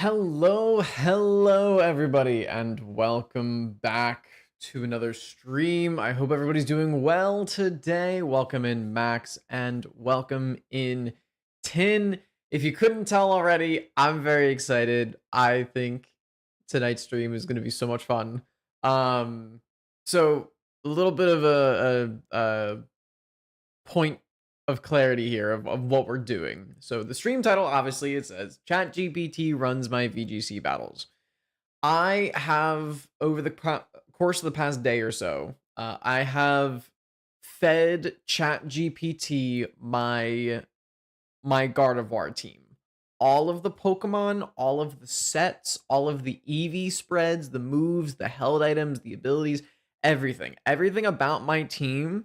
Hello everybody, and welcome back to another stream. I hope everybody's doing well today. Welcome in Max and welcome in Tin. If you couldn't tell already, I'm very excited. I think tonight's stream is going to be so much fun. So a little bit of a point of clarity here of what we're doing. So the stream title, obviously, it says ChatGPT runs my VGC battles. I have, over the course of the past day or so, I have fed ChatGPT my Gardevoir team. All of the Pokemon, all of the sets, all of the EV spreads, the moves, the held items, the abilities, everything. Everything about my team,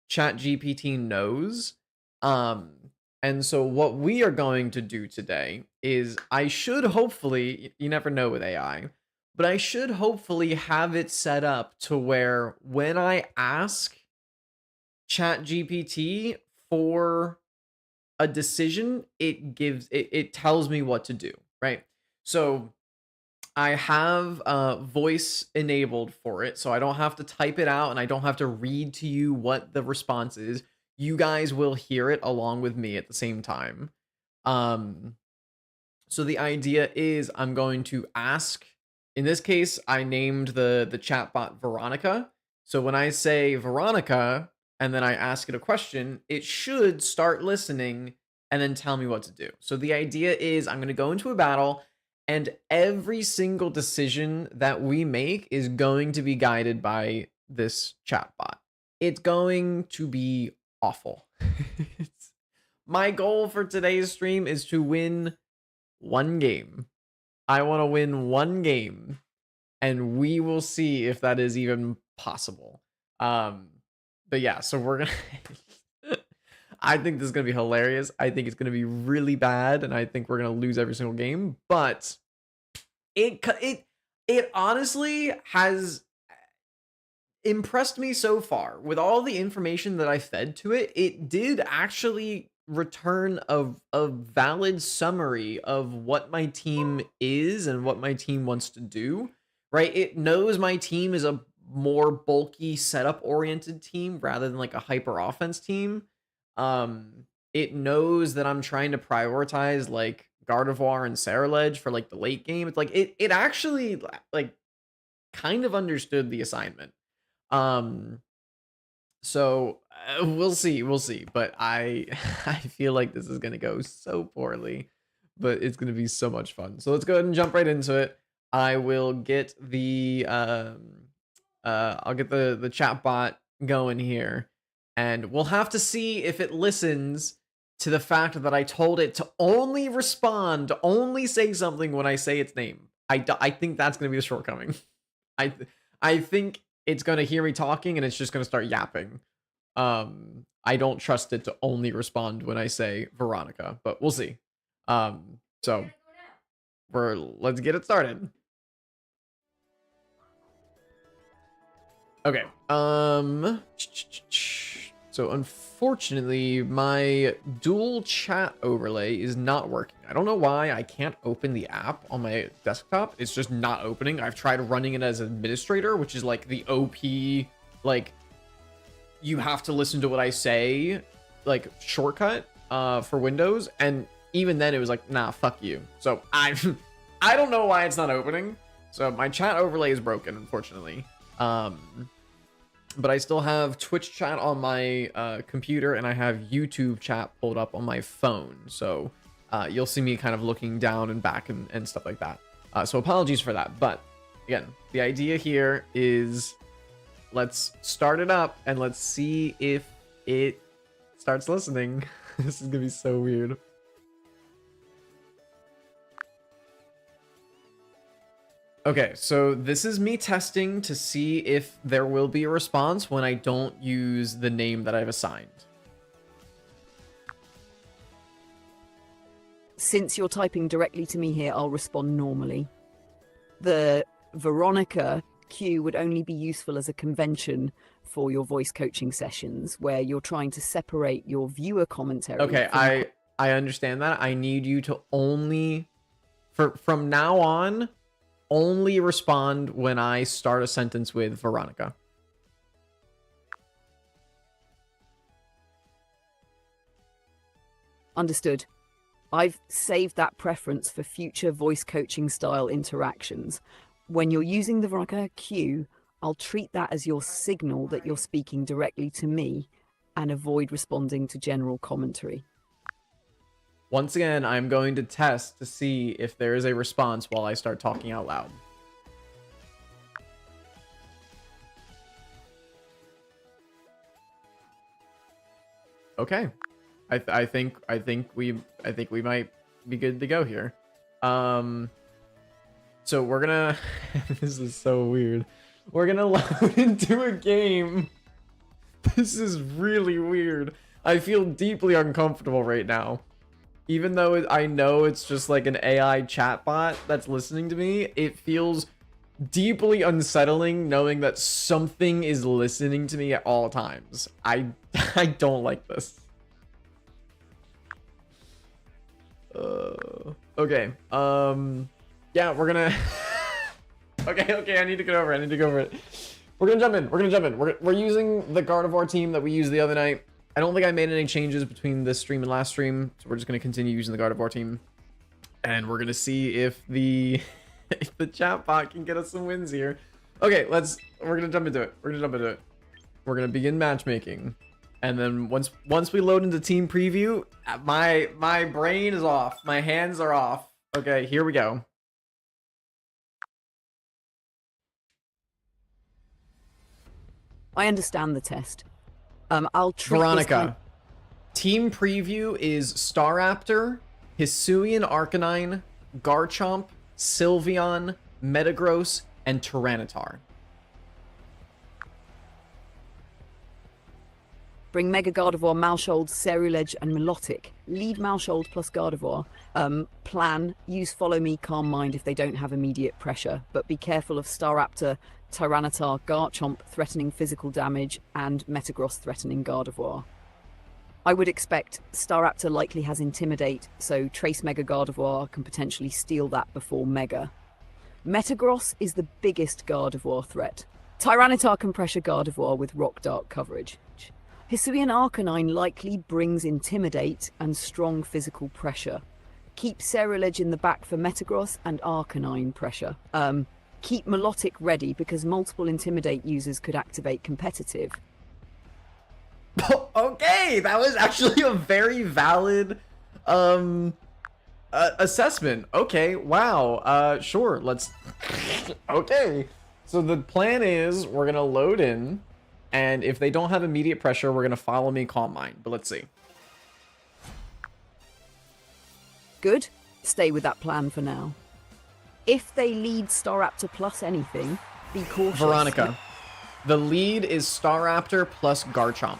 ChatGPT knows. And so what we are going to do today is I should hopefully, you never know with AI, but I should hopefully have it set up to where when I ask ChatGPT for a decision, it tells me what to do, right? So I have voice enabled for it, so I don't have to type it out and I don't have to read to you what the response is. You guys will hear it along with me at the same time. So the idea is I'm going to ask, in this case, I named the chatbot Veronica. So when I say Veronica and then I ask it a question, it should start listening and then tell me what to do. So the idea is I'm going to go into a battle and every single decision that we make is going to be guided by this chatbot. It's going to be awful. My goal for today's stream is to win one game. I want to win one game, and we will see if that is even possible. But yeah, so we're gonna. I think this is gonna be hilarious. I think it's gonna be really bad, and I think we're gonna lose every single game. But it honestly has impressed me so far with all the information that I fed to it. It did actually return a valid summary of what my team is and what my team wants to do, right? It knows my team is a more bulky setup oriented team rather than like a hyper offense team. It knows that I'm trying to prioritize like Gardevoir and Ceruledge for like the late game. It's like it actually like kind of understood the assignment. So we'll see, but I I feel like this is gonna go so poorly, but it's gonna be so much fun. So let's go ahead and jump right into it. I will get the I'll get the chat bot going here, and we'll have to see if it listens to the fact that I told it to only respond, to only say something when I say its name. I think that's gonna be the shortcoming. I think it's gonna hear me talking and it's just gonna start yapping. I don't trust it to only respond when I say Veronica, but we'll see. So let's get it started. Okay. So unfortunately, my dual chat overlay is not working. I don't know why I can't open the app on my desktop. It's just not opening. I've tried running it as administrator, which is like the OP, like you have to listen to what I say, like shortcut for Windows, and even then it was like, nah, fuck you. So I don't know why it's not opening. So my chat overlay is broken, unfortunately. But I still have Twitch chat on my computer, and I have YouTube chat pulled up on my phone. So you'll see me kind of looking down and back and stuff like that. So apologies for that. But again, the idea here is let's start it up and let's see if it starts listening. This is gonna be so weird. Okay, so this is me testing to see if there will be a response when I don't use the name that I've assigned. Since you're typing directly to me here, I'll respond normally. The Veronica queue would only be useful as a convention for your voice coaching sessions where you're trying to separate your viewer commentary. Okay, I understand that. I need you to only From now on, only respond when I start a sentence with Veronica. Understood. I've saved that preference for future voice coaching style interactions. When you're using the Veronica cue, I'll treat that as your signal that you're speaking directly to me and avoid responding to general commentary. Once again, I'm going to test to see if there is a response while I start talking out loud. Okay. I think we might be good to go here. So we're gonna this is so weird. We're gonna load into a game. This is really weird. I feel deeply uncomfortable right now. Even though I know it's just like an AI chatbot that's listening to me, it feels deeply unsettling knowing that something is listening to me at all times. I don't like this. Okay. Yeah, we're gonna okay, I need to get over it. We're gonna jump in. We're using the Gardevoir team that we used the other night. I don't think I made any changes between this stream and last stream, so we're just gonna continue using the Gardevoir team. And we're gonna see if the if the chatbot can get us some wins here. Okay, we're gonna jump into it. We're gonna begin matchmaking. And then once we load into team preview, my brain is off. My hands are off. Okay, here we go. I understand the test. I'll treat Veronica. Team preview is Staraptor, Hisuian Arcanine, Garchomp, Sylveon, Metagross, and Tyranitar. Bring Mega Gardevoir, Malshold, Ceruledge, and Milotic. Lead Malshold plus Gardevoir. Plan, use Follow Me, Calm Mind if they don't have immediate pressure, but be careful of Staraptor, Tyranitar, Garchomp threatening physical damage, and Metagross threatening Gardevoir. I would expect Staraptor likely has Intimidate, so Trace Mega Gardevoir can potentially steal that before Mega. Metagross is the biggest Gardevoir threat. Tyranitar can pressure Gardevoir with Rock Dark coverage. Hisuian Arcanine likely brings Intimidate and strong physical pressure. Keep Ceruledge in the back for Metagross and Arcanine pressure. Keep Milotic ready because multiple Intimidate users could activate competitive. Okay, that was actually a very valid assessment. Okay, wow. Sure, let's okay. So the plan is we're gonna load in, and if they don't have immediate pressure, we're gonna Follow Me, Calm Mind. But let's see. Good. Stay with that plan for now. If they lead Staraptor plus anything, be cautious. Veronica. The lead is Staraptor plus Garchomp.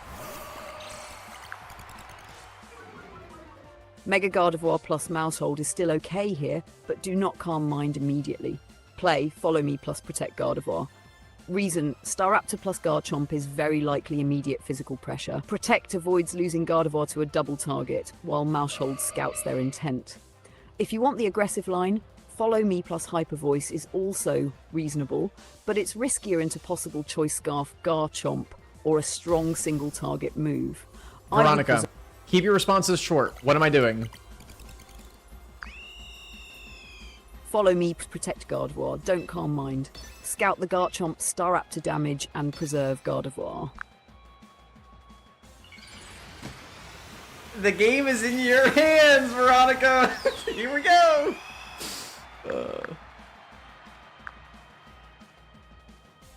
Mega Gardevoir plus Mousehold is still okay here, but do not Calm Mind immediately. Play Follow Me plus Protect Gardevoir. Reason, Staraptor plus Garchomp is very likely immediate physical pressure. Protect avoids losing Gardevoir to a double target, while Mousehold scouts their intent. If you want the aggressive line, Follow Me plus Hyper Voice is also reasonable, but it's riskier into possible Choice Scarf, Garchomp, or a strong single target move. Veronica, keep your responses short. What am I doing? Follow Me, protect Gardevoir, don't Calm Mind. Scout the Garchomp, Staraptor damage, and preserve Gardevoir. The game is in your hands, Veronica! Here we go!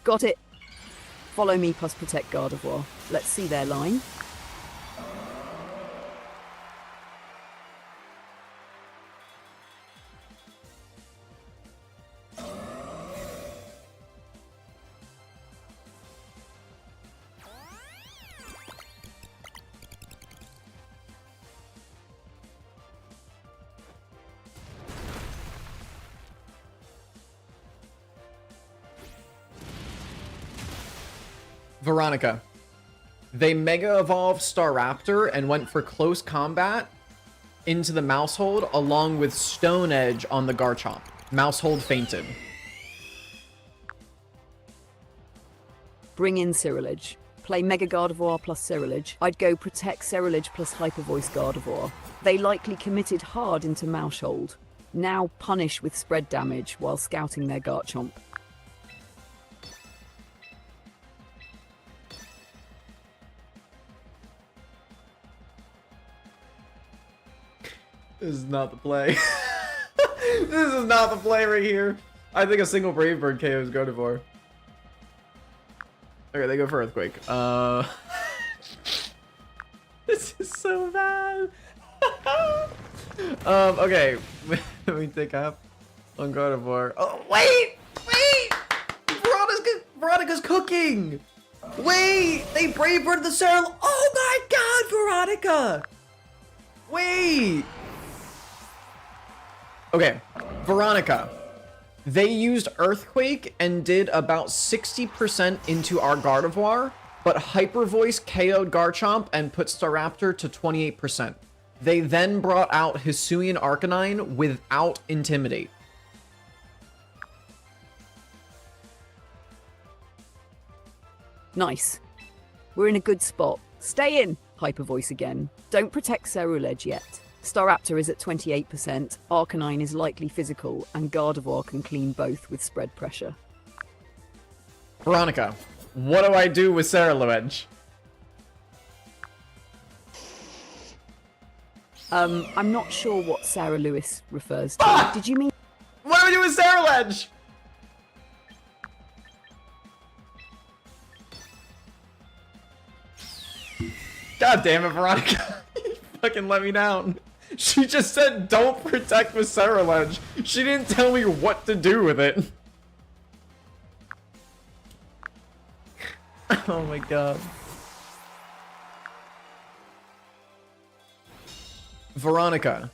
Got it. Follow Me plus protect Gardevoir. Let's see their line. Veronica. They Mega Evolved Staraptor and went for close combat into the Mousehold along with Stone Edge on the Garchomp. Mousehold fainted. Bring in Cyrilege. Play Mega Gardevoir plus Cyrilege. I'd go Protect Cyrilege plus Hyper Voice Gardevoir. They likely committed hard into Mousehold. Now punish with spread damage while scouting their Garchomp. This is not the play. This is not the play right here. I think a single Brave Bird KO's Gardevoir. Okay, they go for Earthquake. This is so bad. Okay. Let me take half on Gardevoir. Oh, wait! Veronica's cooking! Wait! They Brave Bird the Sarah. Oh my god, Veronica! Wait! Okay, Veronica. They used Earthquake and did about 60% into our Gardevoir, but Hyper Voice KO'd Garchomp and put Staraptor to 28%. They then brought out Hisuian Arcanine without Intimidate. Nice. We're in a good spot. Stay in, Hyper Voice again. Don't protect Ceruledge yet. Staraptor is at 28%, Arcanine is likely physical, and Gardevoir can clean both with spread pressure. Veronica, what do I do with Ceruledge? I'm not sure what Sarah Lewis refers to. Did you mean... What do we do with Ceruledge? God damn it, Veronica. You fucking let me down. She just said don't protect with Ceruledge. She didn't tell me what to do with it. Oh my god. Veronica.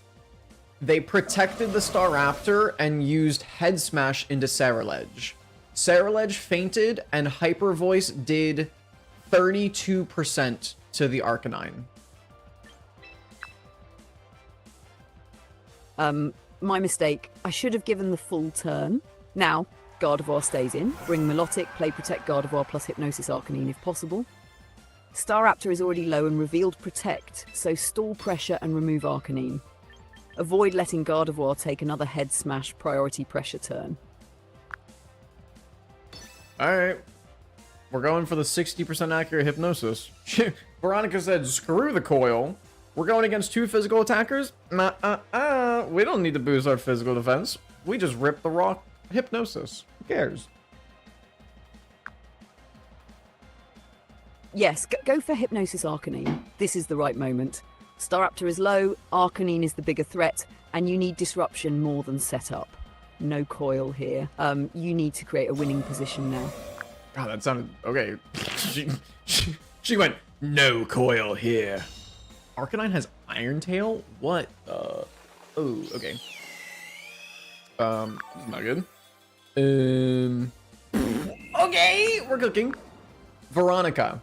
They protected the Staraptor and used Head Smash into Ceruledge. Ceruledge fainted and Hyper Voice did 32% to the Arcanine. My mistake. I should have given the full turn. Now, Gardevoir stays in. Bring Melodic, play Protect Gardevoir plus Hypnosis Arcanine if possible. Staraptor is already low and revealed Protect, so stall pressure and remove Arcanine. Avoid letting Gardevoir take another Head Smash priority pressure turn. Alright. We're going for the 60% accurate Hypnosis. Veronica said, screw the coil. We're going against two physical attackers? We don't need to boost our physical defense. We just rip the raw Hypnosis. Who cares? Yes, go for Hypnosis Arcanine. This is the right moment. Staraptor is low, Arcanine is the bigger threat, and you need disruption more than setup. No coil here. You need to create a winning position now. God, that sounded... Okay. She went, no coil here. Arcanine has Iron Tail? What? Oh, okay. Not good. Okay, we're cooking. Veronica.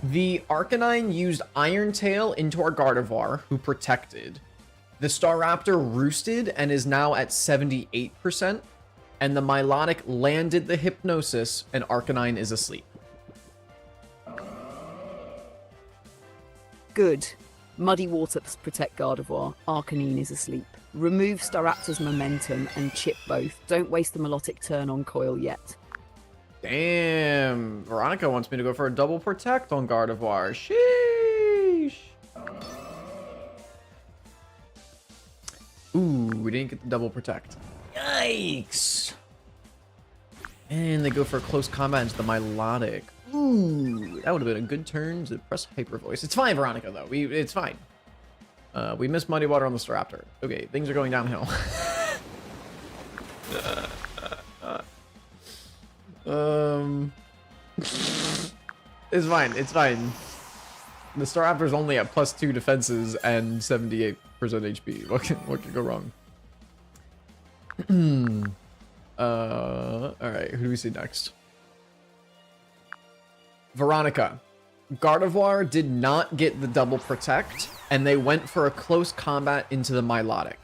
The Arcanine used Iron Tail into our Gardevoir, who protected. The Staraptor roosted and is now at 78%. And the Milotic landed the Hypnosis, and Arcanine is asleep. Good. Muddy Waters protect Gardevoir. Arcanine is asleep. Remove Staraptor's momentum and chip both. Don't waste the Melodic turn on coil yet. Damn. Veronica wants me to go for a double protect on Gardevoir. Sheesh. Ooh, we didn't get the double protect. Yikes. And they go for a close combat into the Milotic. Ooh, that would have been a good turn to press Hyper Voice. It's fine, Veronica, though. It's fine. We missed Muddy Water on the Staraptor. Okay, things are going downhill. It's fine. It's fine. The Staraptor's only at +2 defenses and 78% HP. What could go wrong? Alright, who do we see next? Veronica. Gardevoir did not get the double protect, and they went for a close combat into the Milotic.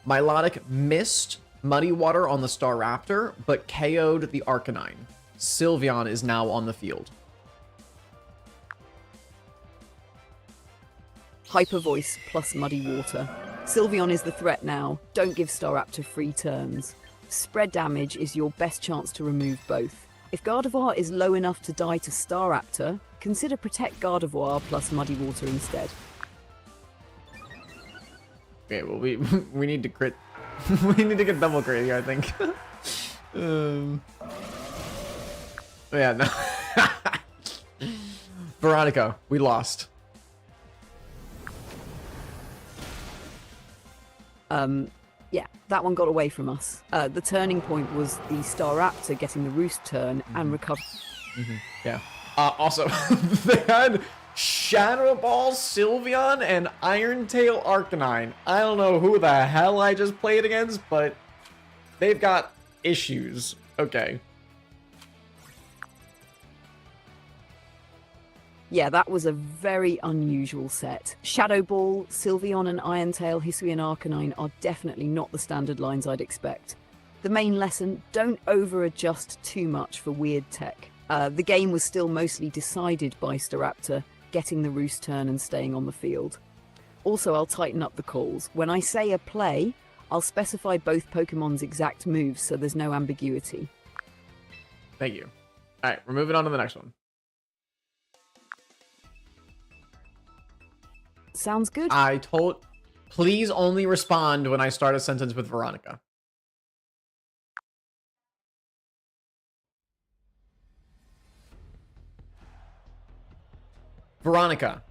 Milotic missed Muddy Water on the Staraptor, but KO'd the Arcanine. Sylveon is now on the field. Hyper Voice plus Muddy Water. Sylveon is the threat now. Don't give Staraptor free turns. Spread damage is your best chance to remove both. If Gardevoir is low enough to die to Staraptor, consider Protect Gardevoir plus Muddy Water instead. Okay, well, we need to crit. We need to get double crit here, I think. Yeah, no. Veronica, we lost. Yeah, that one got away from us. The turning point was the Staraptor getting the roost turn and recover. Yeah. Also, they had Shadow Ball, Sylveon, and Iron Tail Arcanine. I don't know who the hell I just played against, but they've got issues. Okay. Yeah, that was a very unusual set. Shadow Ball, Sylveon and Iron Tail, Hisuian Arcanine are definitely not the standard lines I'd expect. The main lesson, don't over-adjust too much for weird tech. The game was still mostly decided by Staraptor getting the roost turn and staying on the field. Also, I'll tighten up the calls. When I say a play, I'll specify both Pokemon's exact moves so there's no ambiguity. Thank you. All right, we're moving on to the next one. Sounds good. Please only respond when I start a sentence with Veronica. Veronica,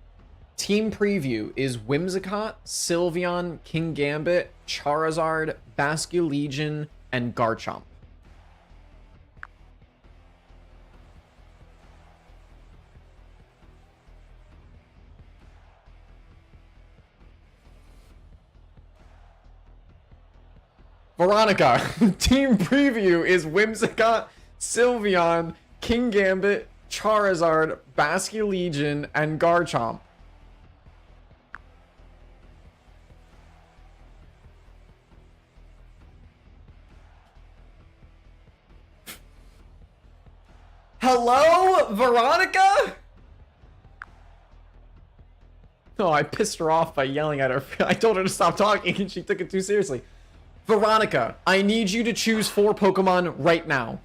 team preview is Whimsicott, Sylveon, Kingambit, Charizard, Basculegion, and Garchomp. Veronica, team preview is Whimsicott, Sylveon, Kingambit, Charizard, Basculegion, and Garchomp. Hello, Veronica? Oh, I pissed her off by yelling at her. I told her to stop talking and she took it too seriously. Veronica, I need you to choose 4 Pokemon right now.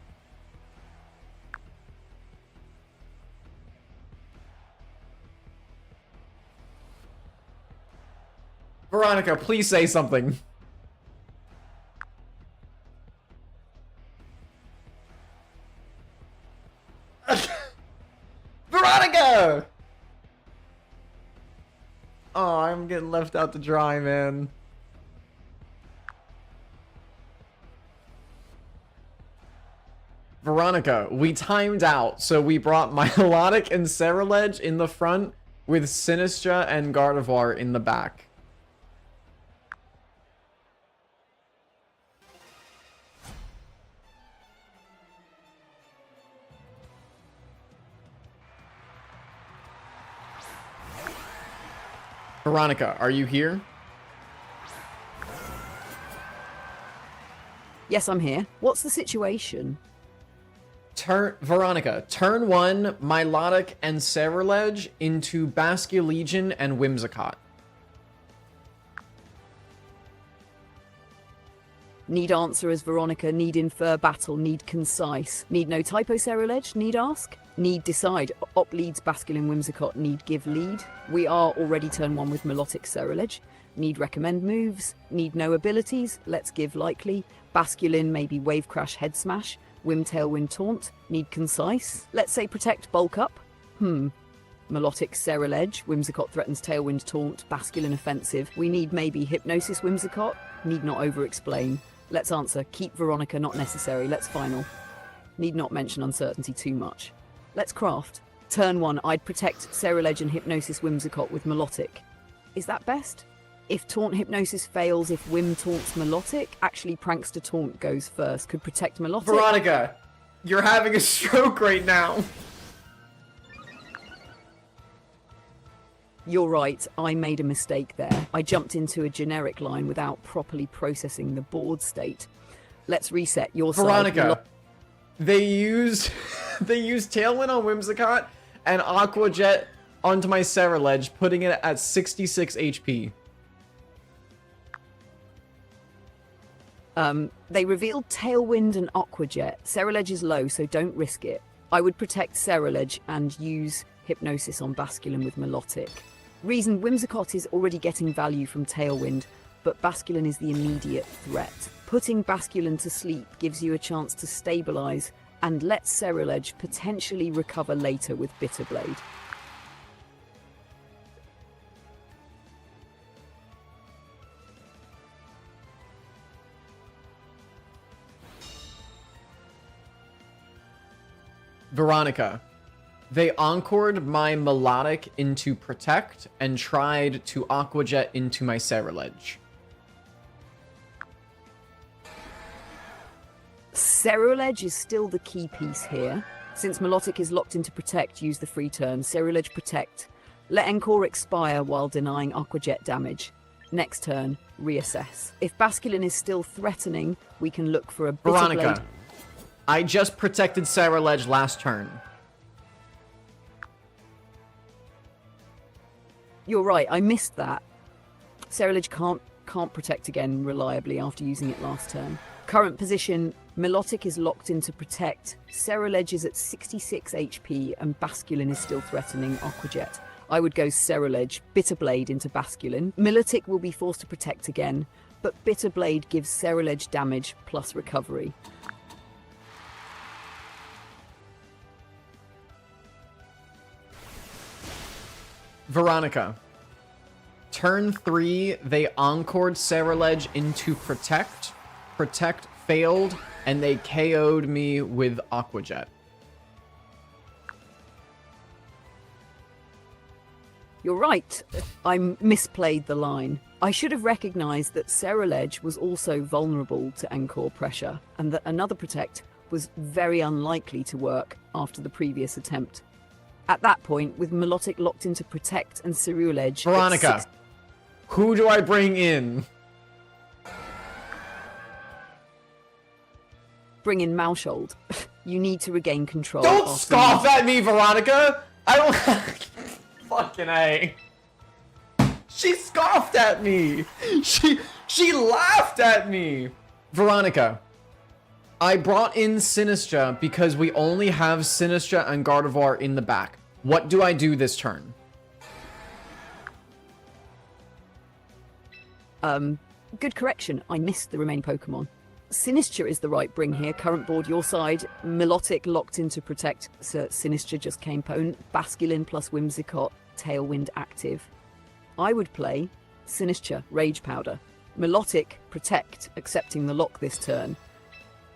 Veronica, please say something. Veronica! Oh, I'm getting left out to dry, man. Veronica, we timed out, so we brought Milotic and Ceruledge in the front with Sinistra and Gardevoir in the back. Veronica, are you here? Yes, I'm here. What's the situation? Veronica, turn 1, Milotic and Ceruledge into Basculegion and Whimsicott. Need answer as Veronica, need infer battle, need concise. Need no typo Ceruledge, need ask. Need decide, op leads Basculin Whimsicott, need give lead. We are already turn 1 with Milotic Ceruledge. Need recommend moves, need no abilities, let's give likely. Basculin maybe Wave Crash Head Smash. Whim Tailwind Taunt, need concise. Let's say protect bulk up. Milotic Ceruledge, Whimsicott threatens Tailwind Taunt, Basculin offensive. We need maybe Hypnosis Whimsicott, need not over-explain. Let's answer, keep Veronica not necessary, let's final. Need not mention uncertainty too much. Let's craft. Turn 1, I'd protect Ceruledge and Hypnosis Whimsicott with Milotic. Is that best? If Taunt Hypnosis fails, if Whim taunts Milotic, actually Prankster Taunt goes first. Could protect Milotic. Veronica, you're having a stroke right now. You're right, I made a mistake there. I jumped into a generic line without properly processing the board state. Let's reset your Veronica, side. they used Tailwind on Whimsicott and Aqua Jet onto my Ceruledge, putting it at 66 HP. They revealed Tailwind and Aqua Jet. Ceruledge is low, so don't risk it. I would protect Ceruledge and use Hypnosis on Basculin with Melodic. Reason, Whimsicott is already getting value from Tailwind, but Basculin is the immediate threat. Putting Basculin to sleep gives you a chance to stabilize and let Ceruledge potentially recover later with Bitterblade. Veronica, they encored my Melodic into Protect and tried to Aqua Jet into my Ceruledge. Ceruledge is still the key piece here. Since Melodic is locked into Protect, use the free turn. Ceruledge Protect. Let Encore expire while denying Aqua Jet damage. Next turn, reassess. If Basculin is still threatening, we can look for a Bitterblade. Veronica, I just protected Ceruledge last turn. You're right, I missed that. Ceruledge can't protect again reliably after using it last turn. Current position, Melodic is locked into Protect, Ceruledge is at 66 HP, and Basculin is still threatening Aqua Jet. I would go Ceruledge, Bitterblade into Basculin. Melodic will be forced to Protect again, but Bitterblade gives Ceruledge damage plus recovery. Veronica, turn 3, they encored Ceruledge into Protect. Protect failed, and they KO'd me with Aqua Jet. You're right, I misplayed the line. I should have recognised that Ceruledge was also vulnerable to Encore pressure, and that another Protect was very unlikely to work after the previous attempt. At that point, with Melodic locked into Protect and Ceruledge... Veronica, who do I bring in? Bring in Maushold. You need to regain control. Don't scoff at me, Veronica! I don't... Fucking A. She scoffed at me! She laughed at me! Veronica, I brought in Sinistra because we only have Sinistra and Gardevoir in the back. What do I do this turn? Good correction. I missed the remaining Pokemon. Sinistra is the right bring here. Current board your side. Melodic locked into Protect. So Sinistra just came pwn. Basculin plus Whimsicott. Tailwind active. I would play Sinistra, Rage Powder. Melodic, Protect, accepting the lock this turn.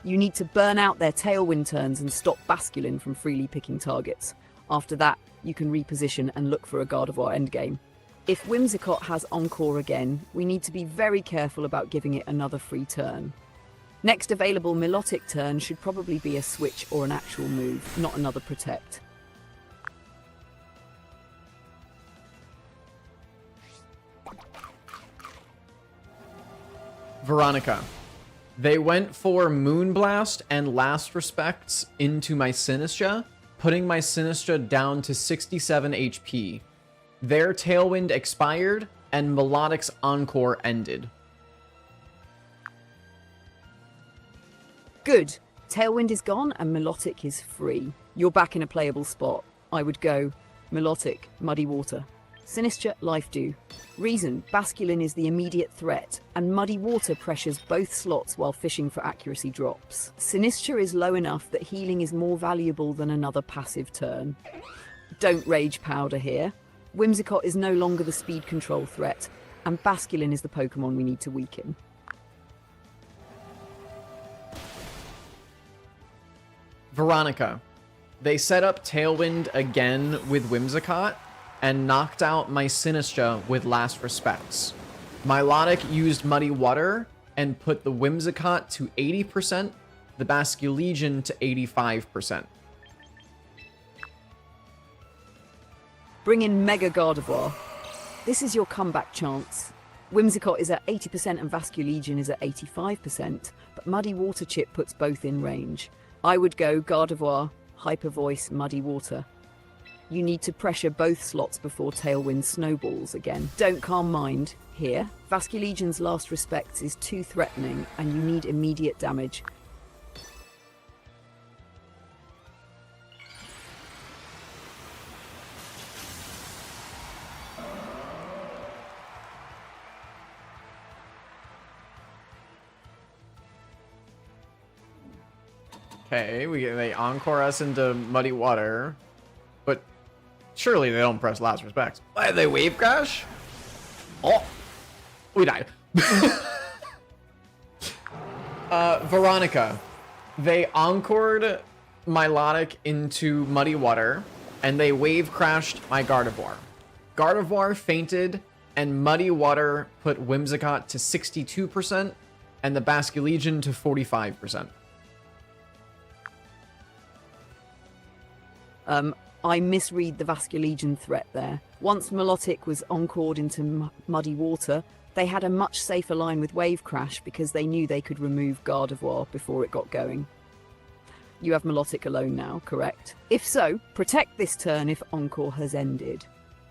You need to burn out their Tailwind turns and stop Basculin from freely picking targets. After that, you can reposition and look for a Gardevoir endgame. If Whimsicott has Encore again, we need to be very careful about giving it another free turn. Next available Melodic turn should probably be a switch or an actual move, not another Protect. Veronica, they went for Moonblast and Last Respects into my Sinistra, putting my Sinistra down to 67 HP. Their Tailwind expired, and Melodic's Encore ended. Good. Tailwind is gone and Melodic is free. You're back in a playable spot. I would go Melodic, Muddy Water. Sinistra, Life Dew. Reason, Basculin is the immediate threat, and Muddy Water pressures both slots while fishing for accuracy drops. Sinistra is low enough that healing is more valuable than another passive turn. Don't Rage Powder here. Whimsicott is no longer the speed control threat, and Basculin is the Pokemon we need to weaken. Veronica, they set up Tailwind again with Whimsicott and knocked out my Sinistra with Last Respects. Milotic used Muddy Water and put the Whimsicott to 80%, the Basculegion to 85%. Bring in Mega Gardevoir. This is your comeback chance. Whimsicott is at 80% and Vasculegion is at 85%, but Muddy Water Chip puts both in range. I would go Gardevoir, Hyper Voice, Muddy Water. You need to pressure both slots before Tailwind snowballs again. Don't calm mind here. Vasculegion's Last Respects is too threatening and you need immediate damage. Okay, they encore us into Muddy Water, but surely they don't press Last Respects. Why did they Wave Crash? Oh, we died. Veronica, they encored Milotic into Muddy Water, and they Wave Crashed my Gardevoir. Gardevoir fainted, and Muddy Water put Whimsicott to 62%, and the Basculegion to 45%. I misread the Vasculegion threat there. Once Milotic was encored into Muddy Water, they had a much safer line with Wave Crash because they knew they could remove Gardevoir before it got going. You have Milotic alone now, correct? If so, protect this turn if Encore has ended.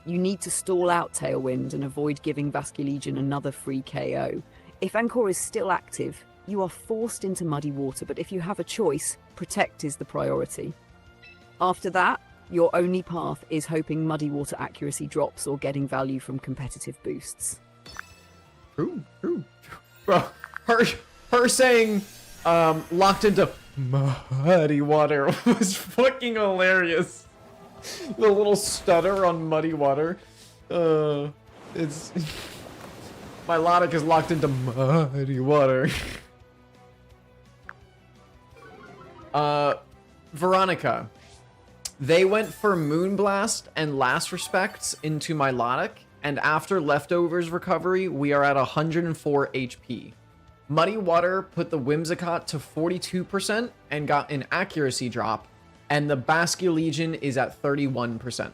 You need to stall out Tailwind and avoid giving Vasculegion another free KO. If Encore is still active, you are forced into Muddy Water, but if you have a choice, protect is the priority. After that, your only path is hoping Muddy Water accuracy drops or getting value from competitive boosts. True. Bro, her saying locked into Muddy Water was fucking hilarious. The little stutter on Muddy Water. It's Milotic is locked into Muddy Water. Veronica. They went for Moonblast and Last Respects into Milotic, and after Leftovers recovery, we are at 104 HP. Muddy Water put the Whimsicott to 42% and got an accuracy drop, and the Basculegion is at 31%.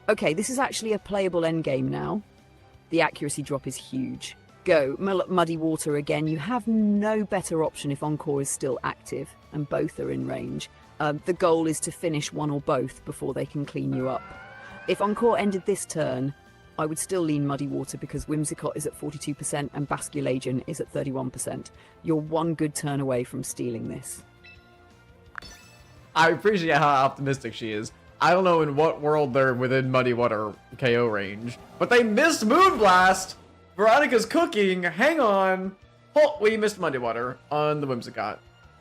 Okay, this is actually a playable endgame now. The accuracy drop is huge. Go Muddy Water again. You have no better option if Encore is still active and both are in range. The goal is to finish one or both before they can clean you up. If Encore ended this turn, I would still lean Muddy Water because Whimsicott is at 42% and Basculegion is at 31%. You're one good turn away from stealing this. I appreciate how optimistic she is. I don't know in what world they're within Muddy Water KO range, but they missed Moonblast! Veronica's cooking. Hang on. Oh, we missed Muddy Water on the Whimsicott.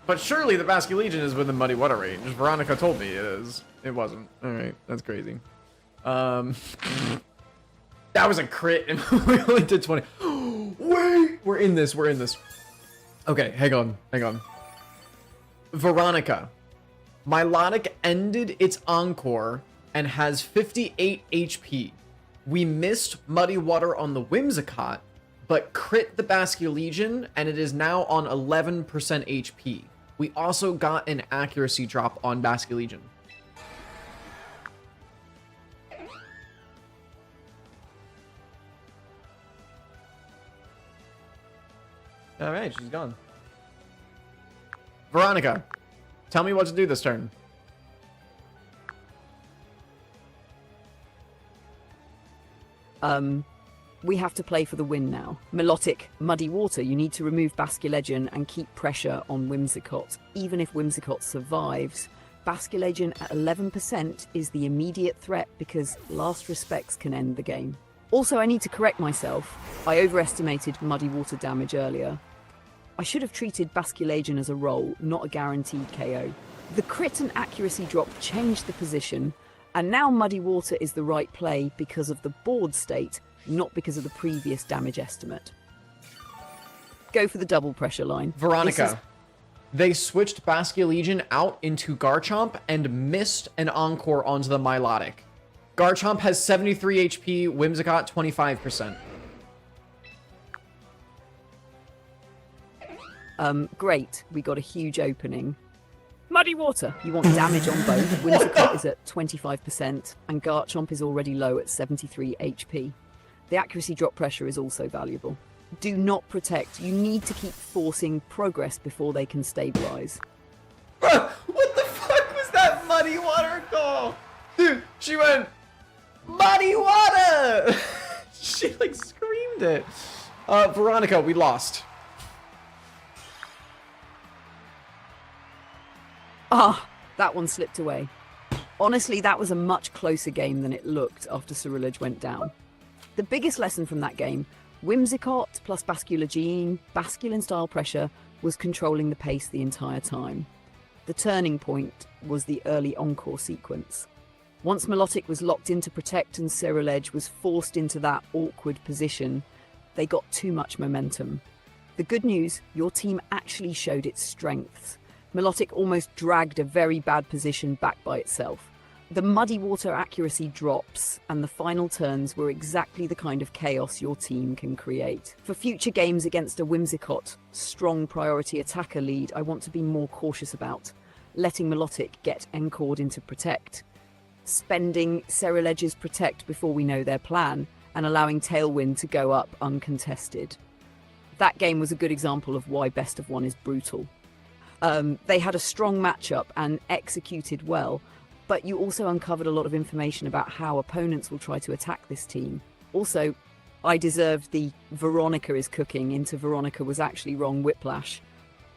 But surely the Basculegion is within Muddy Water range. Veronica told me it is. It wasn't. Alright, that's crazy. That was a crit and we only did 20. Wait! We're in this. Okay, hang on. Veronica. Milotic ended its encore and has 58 HP. We missed Muddy Water on the Whimsicott, but crit the Basculegion, and it is now on 11% HP. We also got an accuracy drop on Basculegion. Alright, she's gone. Veronica, tell me what to do this turn. We have to play for the win now. Milotic, Muddy Water, you need to remove Basculegion and keep pressure on Whimsicott. Even if Whimsicott survives, Basculegion at 11% is the immediate threat because Last Respects can end the game. Also, I need to correct myself. I overestimated Muddy Water damage earlier. I should have treated Basculegion as a roll, not a guaranteed KO. The crit and accuracy drop changed the position, and now Muddy Water is the right play because of the board state, not because of the previous damage estimate. Go for the double pressure line. Veronica. They switched Basculegion out into Garchomp and missed an encore onto the Milotic. Garchomp has 73 HP, Whimsicott 25%. Great, we got a huge opening. Muddy water. You want damage on both. Whimsicott is at 25%, and Garchomp is already low at 73 HP. The accuracy drop pressure is also valuable. Do not protect. You need to keep forcing progress before they can stabilize. Bro, what the fuck was that muddy water call? Dude, she went, muddy water! She like screamed it. Veronica, we lost. Ah, that one slipped away. Honestly, that was a much closer game than it looked after Ceruledge went down. The biggest lesson from that game, Whimsicott plus Basculin style pressure was controlling the pace the entire time. The turning point was the early encore sequence. Once Milotic was locked into Protect and Ceruledge was forced into that awkward position, they got too much momentum. The good news, your team actually showed its strengths. Milotic almost dragged a very bad position back by itself. The muddy water accuracy drops, and the final turns were exactly the kind of chaos your team can create. For future games against a Whimsicott, strong priority attacker lead, I want to be more cautious about letting Milotic get encored into Protect, spending Ceruledge's Protect before we know their plan, and allowing Tailwind to go up uncontested. That game was a good example of why Best of One is brutal. They had a strong matchup and executed well, but you also uncovered a lot of information about how opponents will try to attack this team. Also, I deserved the Veronica is cooking into Veronica was actually wrong whiplash.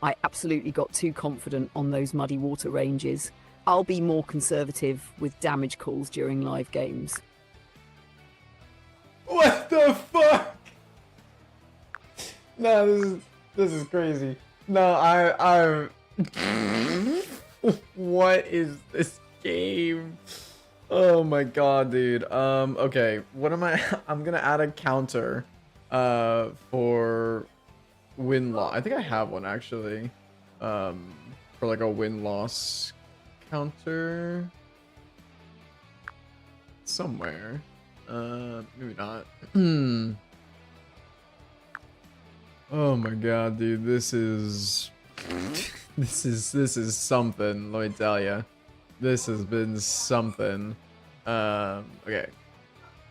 I absolutely got too confident on those muddy water ranges. I'll be more conservative with damage calls during live games. What the fuck? No, this is crazy. No, I what is this game? Oh my god, dude. Okay, what am I? I'm gonna add a counter for win-loss. I think I have one actually. For like a win-loss counter somewhere. Maybe not. Oh my god, dude, this is this is something, let me tell ya. This has been something. Okay.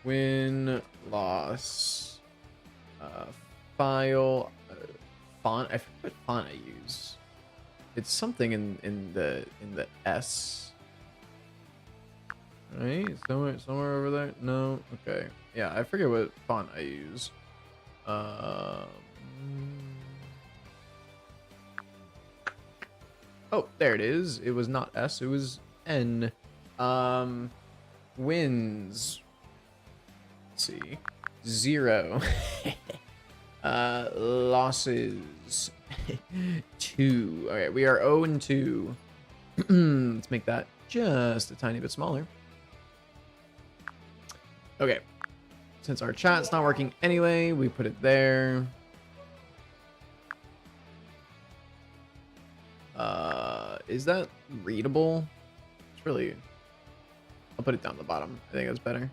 Win, loss, file, font. I forget what font I use. It's something in the S. Right? Somewhere over there? No? Okay. Yeah, I forget what font I use. Oh, there it is. It was not S, it was N. Wins. Let's see. 0. Losses. 2. Okay, we are 0 and 2. Let's make that just a tiny bit smaller. Okay. Since our chat's not working anyway, we put it there. Is that readable? It's really... I'll put it down the bottom. I think that's better.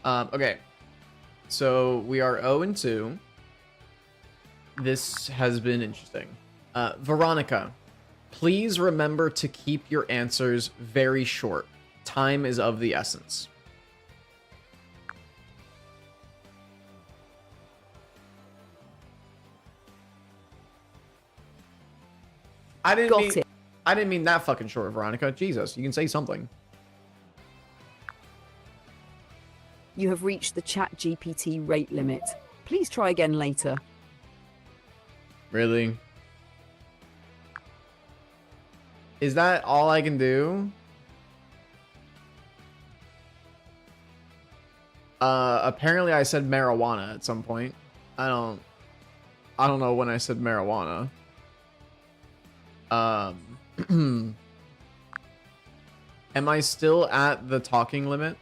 Okay. So we are 0 and 2. This has been interesting. Veronica, please remember to keep your answers very short. Time is of the essence. I didn't mean that fucking short, Veronica. Jesus, you can say something. You have reached the ChatGPT rate limit. Please try again later. Really? Is that all I can do? Apparently I said marijuana at some point. I don't know when I said marijuana. Am I still at the talking limit?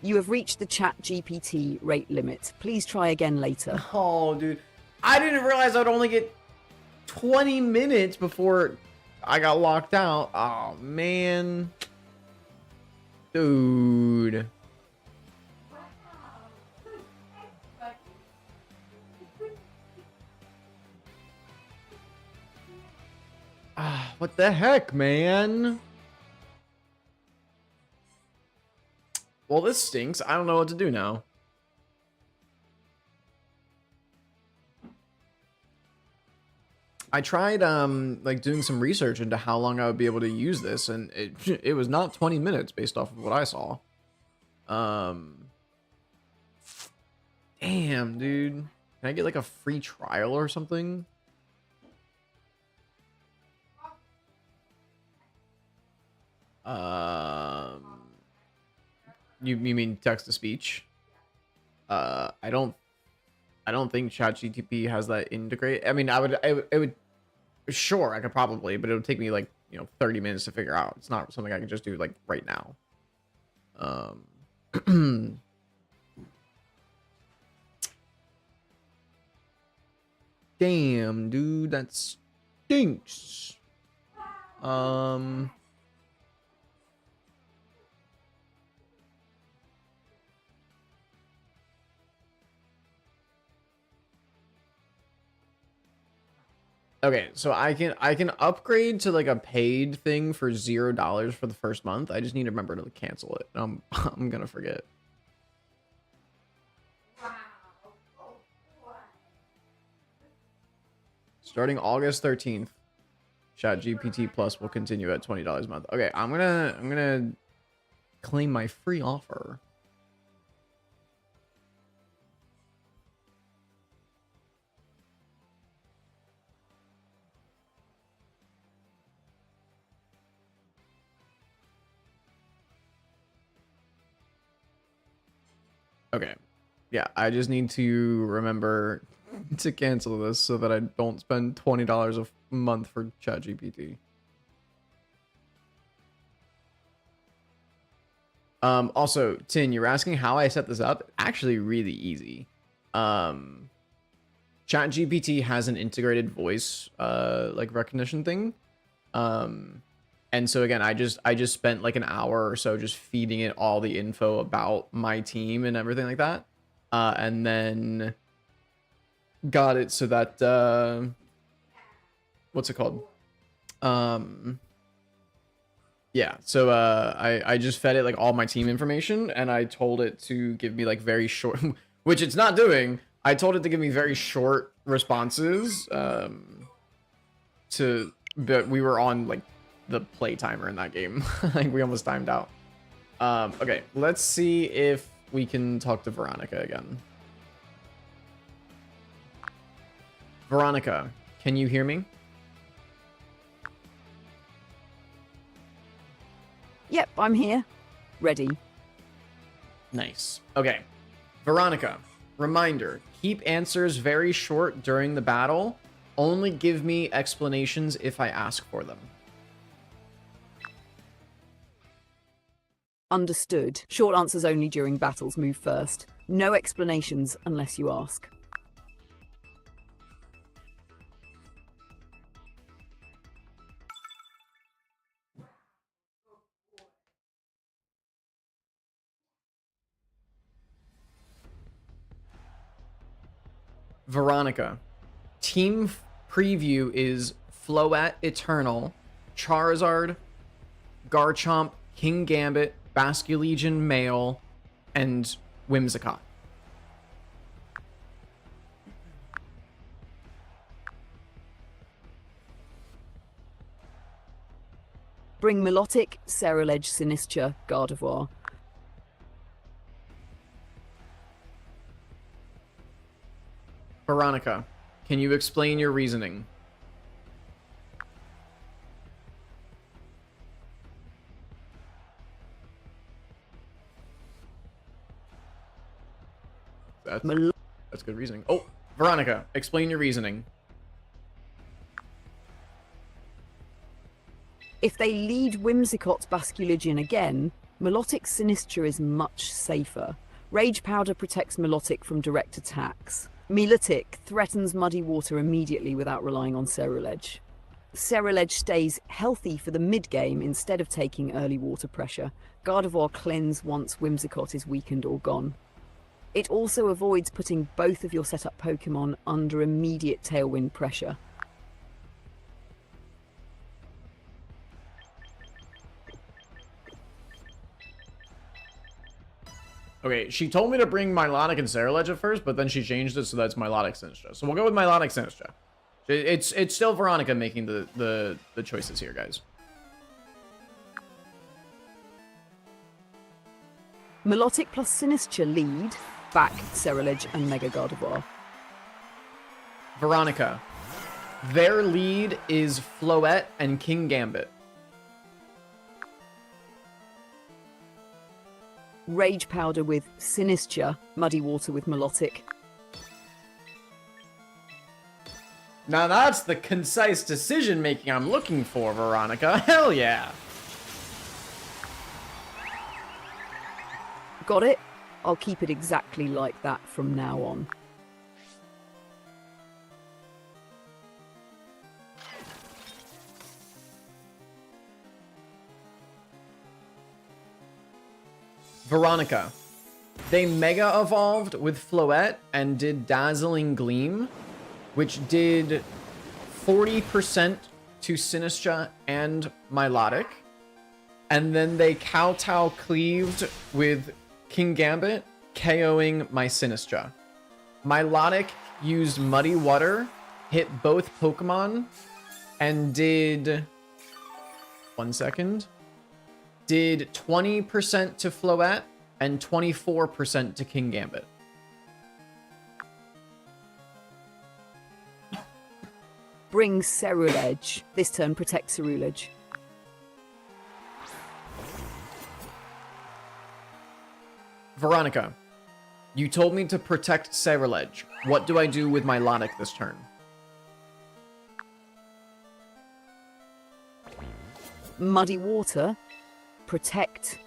You have reached the ChatGPT rate limit. Please try again later. Oh, dude. I didn't realize I'd only get 20 minutes before I got locked out. Oh, man. Dude. What the heck, man? Well, this stinks. I don't know what to do now. I tried like doing some research into how long I would be able to use this, and it was not 20 minutes based off of what I saw. Damn, dude. Can I get like a free trial or something? You mean text to speech? I don't think ChatGPT has that integrate. I mean, it would sure, I could probably, but it would take me like, 30 minutes to figure out. It's not something I can just do like right now. Damn, dude, that stinks. Okay, so I can upgrade to like a paid thing for $0 for the first month. I just need to remember to cancel it. I'm gonna forget. Starting August 13th, ChatGPT Plus will continue at $20 a month. Okay, I'm gonna claim my free offer. Okay. Yeah, I just need to remember to cancel this so that I don't spend $20 a month for ChatGPT. Also, Tin, you're asking how I set this up? Actually, really easy. ChatGPT has an integrated voice like recognition thing. And so again, I just spent like an hour or so just feeding it all the info about my team and everything like that. And then got it so that what's it called? Yeah, so I just fed it like all my team information, and I told it to give me like very short which it's not doing. I told it to give me very short responses but we were on like the play timer in that game. Like we almost timed out. Okay, let's see if we can talk to Veronica again. Veronica, can you hear me? Yep, I'm here. Ready. Nice. Okay. Veronica, reminder, keep answers very short during the battle. Only give me explanations if I ask for them. Understood. Short answers only during battles. Move first. No explanations unless you ask. Veronica, team preview is Floette Eternal, Charizard, Garchomp, King Gambit, Basculegion Male, and Whimsicott. Bring Milotic, Ceruledge, Sinistra, Gardevoir. Veronica, can you explain your reasoning? That's good reasoning. Oh, Veronica, explain your reasoning. If they lead Whimsicott's Basculegion again, Milotic Sinistra is much safer. Rage Powder protects Milotic from direct attacks. Milotic threatens Muddy Water immediately without relying on Ceruledge. Ceruledge stays healthy for the mid-game instead of taking early water pressure. Gardevoir cleanse once Whimsicott is weakened or gone. It also avoids putting both of your setup Pokemon under immediate Tailwind pressure. Okay, she told me to bring Milotic and Ceruledge at first, but then she changed it so that's Milotic Sinistra. So we'll go with Milotic Sinistra. It's still Veronica making the choices here, guys. Milotic plus Sinistra lead, back Ceruledge and Mega Gardevoir. Veronica. Their lead is Floette and King Gambit. Rage Powder with Sinistra, Muddy Water with Milotic. Now that's the concise decision making I'm looking for, Veronica. Hell yeah. Got it? I'll keep it exactly like that from now on. Veronica. They Mega Evolved with Floette and did Dazzling Gleam, which did 40% to Sinistra and Milotic. And then they Kowtow cleaved with King Gambit, KOing my Sinistra. Milotic used Muddy Water, hit both Pokemon, and did... 1 second. Did 20% to Floette and 24% to King Gambit. Bring Ceruledge. This turn protect Ceruledge. Veronica, you told me to protect Ceruledge. What do I do with Milotic this turn? Muddy Water. Protect.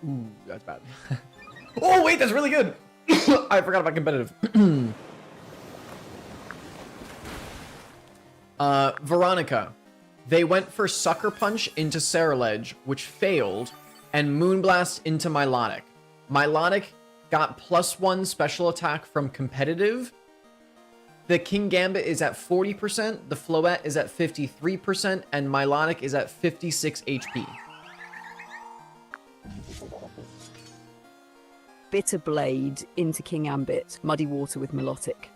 Ooh, that's bad. Oh, wait, that's really good. I forgot about competitive. Veronica. They went for Sucker Punch into Ceruledge, which failed, and Moonblast into Milotic. Milotic got +1 special attack from competitive. The King Gambit is at 40%, the Floette is at 53%, and Milotic is at 56 HP. Bitter Blade into King Ambit. Muddy Water with Milotic.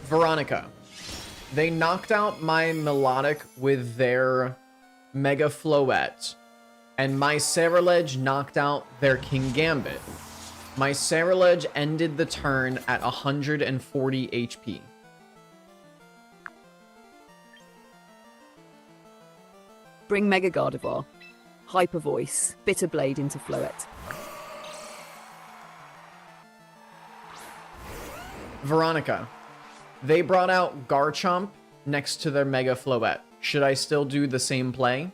Veronica. They knocked out my Milotic with their Mega Floette, and my Ceruledge knocked out their King Gambit. My Ceruledge ended the turn at 140 HP. Bring Mega Gardevoir. Hyper Voice. Bitter Blade into Floette. Veronica. They brought out Garchomp next to their Mega Floette. Should I still do the same play?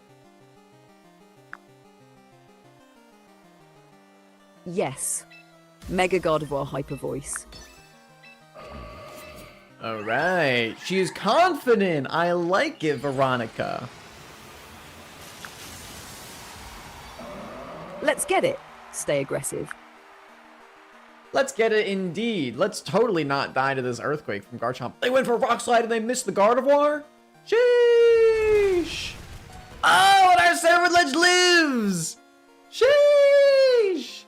Yes. Mega Gardevoir Hyper Voice. All right. She is confident. I like it, Veronica. Let's get it. Stay aggressive. Let's get it indeed. Let's totally not die to this Earthquake from Garchomp. They went for Rock Slide and they missed the Gardevoir? Sheesh! Oh, and our Ceruledge lives! Sheesh!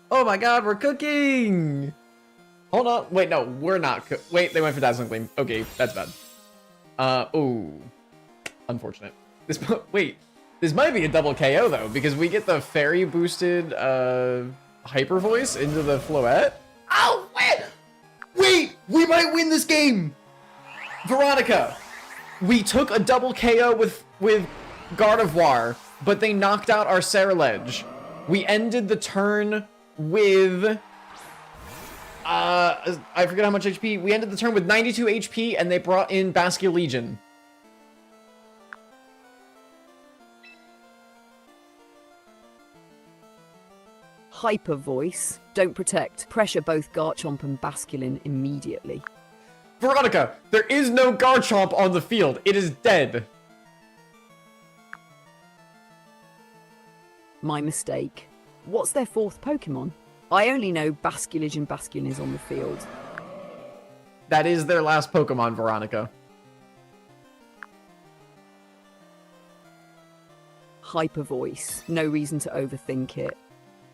Oh my god, we're cooking! Hold on. Wait, no, we're not. Wait, they went for Dazzling Gleam. Okay, that's bad. Oh. Unfortunate. Wait, this might be a double KO though, because we get the fairy boosted, Hyper Voice into the Floette. Oh, wait! Wait! We might win this game! Veronica! We took a double KO with Gardevoir, but they knocked out our Ceruledge. We ended the turn with I forget how much HP. We ended the turn with 92 HP, and they brought in Basculegion. Hyper Voice. Don't protect. Pressure both Garchomp and Basculin immediately. Veronica, there is no Garchomp on the field. It is dead. My mistake. What's their fourth Pokemon? I only know Basculin and Basculin is on the field. That is their last Pokemon, Veronica. Hyper Voice. No reason to overthink it.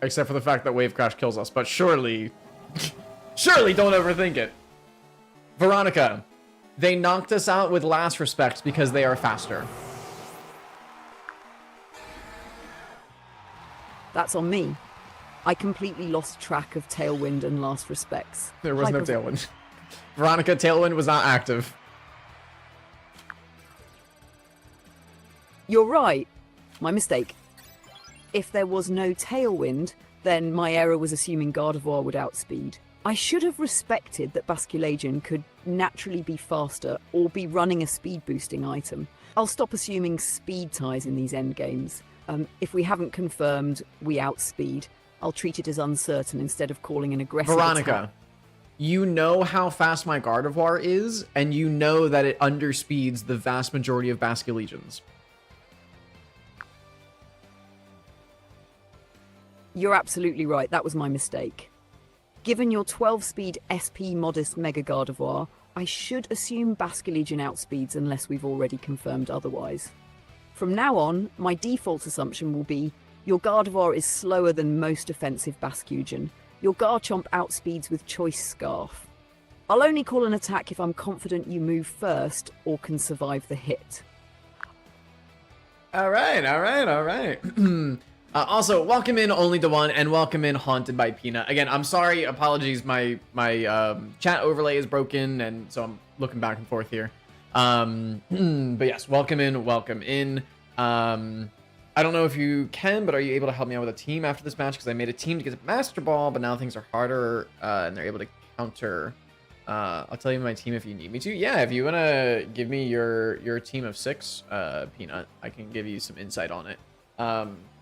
Except for the fact that Wave Crash kills us, but surely, surely don't overthink it. Veronica, they knocked us out with Last Respect because they are faster. That's on me. I completely lost track of Tailwind and Last Respects. There was no Tailwind. Veronica, Tailwind was not active. You're right. My mistake. If there was no Tailwind, then my error was assuming Gardevoir would outspeed. I should have respected that Basculegion could naturally be faster or be running a speed boosting item. I'll stop assuming speed ties in these endgames. If we haven't confirmed we outspeed, I'll treat it as uncertain instead of calling an aggressive Veronica, attack. you know how fast my Gardevoir is, and you know that it underspeeds the vast majority of Basculegions. You're absolutely right. That was my mistake. Given your 12-speed SP modest Mega Gardevoir, I should assume Basculegion outspeeds unless we've already confirmed otherwise. From now on, my default assumption will be your Gardevoir is slower than most offensive Basculegion. Your Garchomp outspeeds with Choice Scarf. I'll only call an attack if I'm confident you move first or can survive the hit. All right. Also, welcome in Only the One, and welcome in Haunted by Peanut. Again, I'm sorry, apologies, my chat overlay is broken, and so I'm looking back and forth here. But yes, welcome in. I don't know if you can, but are you able to help me out with a team after this match? Because I made a team to get a Master Ball, but now things are harder, and they're able to counter. I'll tell you my team if you need me to. Yeah, if you want to give me your team of 6, Peanut, I can give you some insight on it.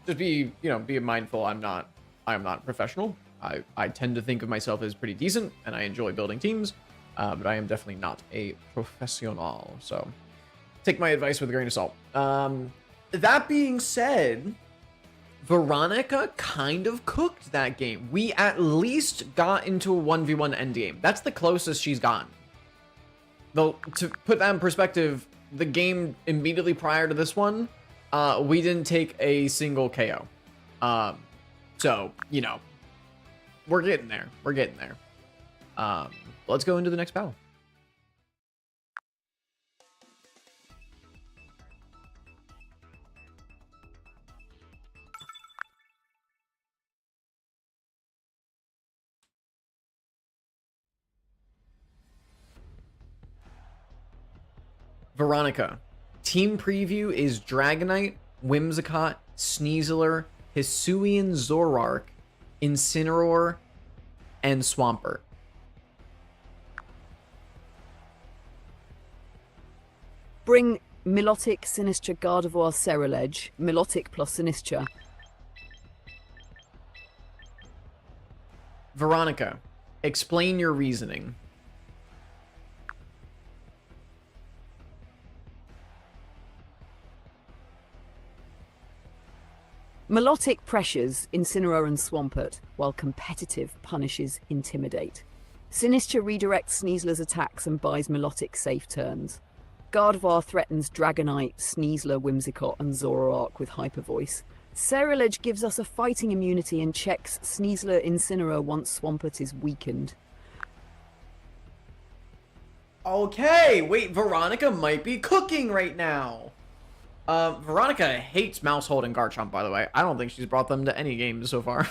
Just be mindful. I am not professional. I tend to think of myself as pretty decent, and I enjoy building teams, but I am definitely not a professional. So take my advice with a grain of salt. That being said, Veronica kind of cooked that game. We at least got into a 1v1 endgame. That's the closest she's gotten. Though, to put that in perspective, the game immediately prior to this one, we didn't take a single KO. So, we're getting there. Let's go into the next battle. Veronica. Team preview is Dragonite, Whimsicott, Sneasler, Hisuian Zoroark, Incineroar, and Swampert. Bring Milotic, Sinistra, Gardevoir, Ceruledge. Milotic plus Sinistra. Veronica, explain your reasoning. Milotic pressures Incineroar and Swampert, while competitive punishes Intimidate. Sinistra redirects Sneasler's attacks and buys Milotic safe turns. Gardevoir threatens Dragonite, Sneasler, Whimsicott, and Zoroark with Hyper Voice. Ceruledge gives us a fighting immunity and checks Sneasler Incineroar once Swampert is weakened. Okay, wait, Veronica might be cooking right now. Veronica hates Mousehold and Garchomp, by the way. I don't think she's brought them to any games so far.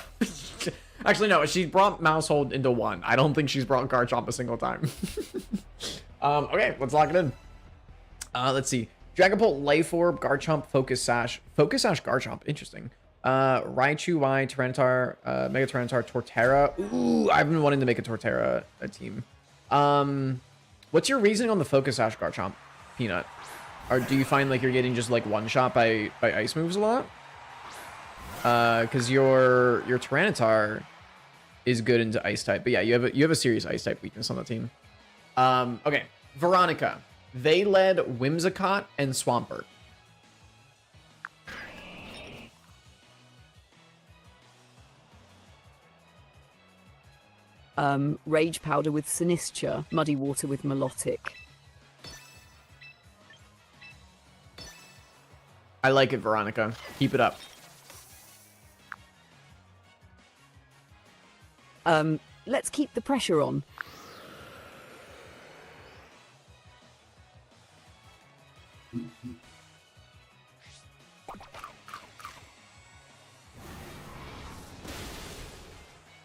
Actually, no, she brought Mousehold into one. I don't think she's brought Garchomp a single time. Okay, let's lock it in. Let's see. Dragapult, Life Orb, Garchomp, Focus Sash, Garchomp. Interesting. Raichu, Y, Tyranitar, Mega Tyranitar, Torterra. Ooh, I've been wanting to make a Torterra team. What's your reasoning on the Focus Sash Garchomp, Peanut? Or do you find like you're getting just like one shot by ice moves a lot? Because your Tyranitar is good into ice type, but yeah, you have a serious ice type weakness on the team. Okay, Veronica. They led Whimsicott and Swampert. Rage Powder with Sinistra, Muddy Water with Melodic. I like it, Veronica. Keep it up. Let's keep the pressure on.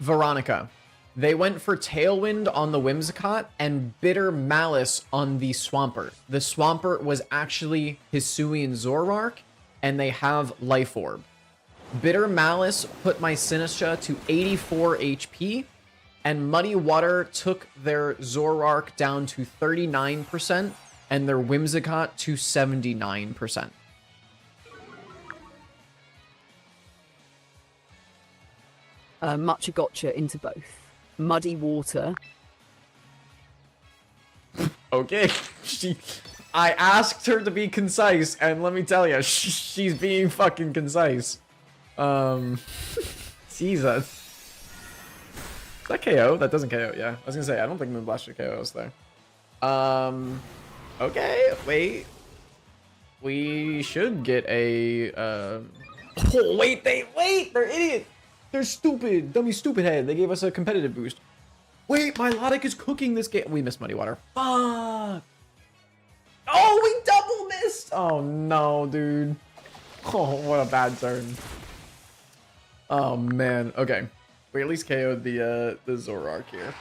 Veronica. They went for Tailwind on the Whimsicott and Bitter Malice on the Swampert. The Swampert was actually Hisuian Zoroark, and they have Life Orb. Bitter Malice put my Sinistra to 84 HP, and Muddy Water took their Zoroark down to 39%, and their Whimsicott to 79%. Mucha Gotcha into both. Muddy Water. Okay. I asked her to be concise, and let me tell you, she's being fucking concise. Jesus. Is that KO? That doesn't KO, yeah. I was gonna say, I don't think Moonblast should KO us there. Okay, wait. We should get a, Oh, wait, they're idiots! They're stupid, dummy stupid head. They gave us a competitive boost. Wait, Milotic is cooking this game. We missed Muddy Water. Fuck! Oh, we double missed! Oh no, dude. Oh, what a bad turn. Oh man, okay. We at least KO'd the Zoroark here.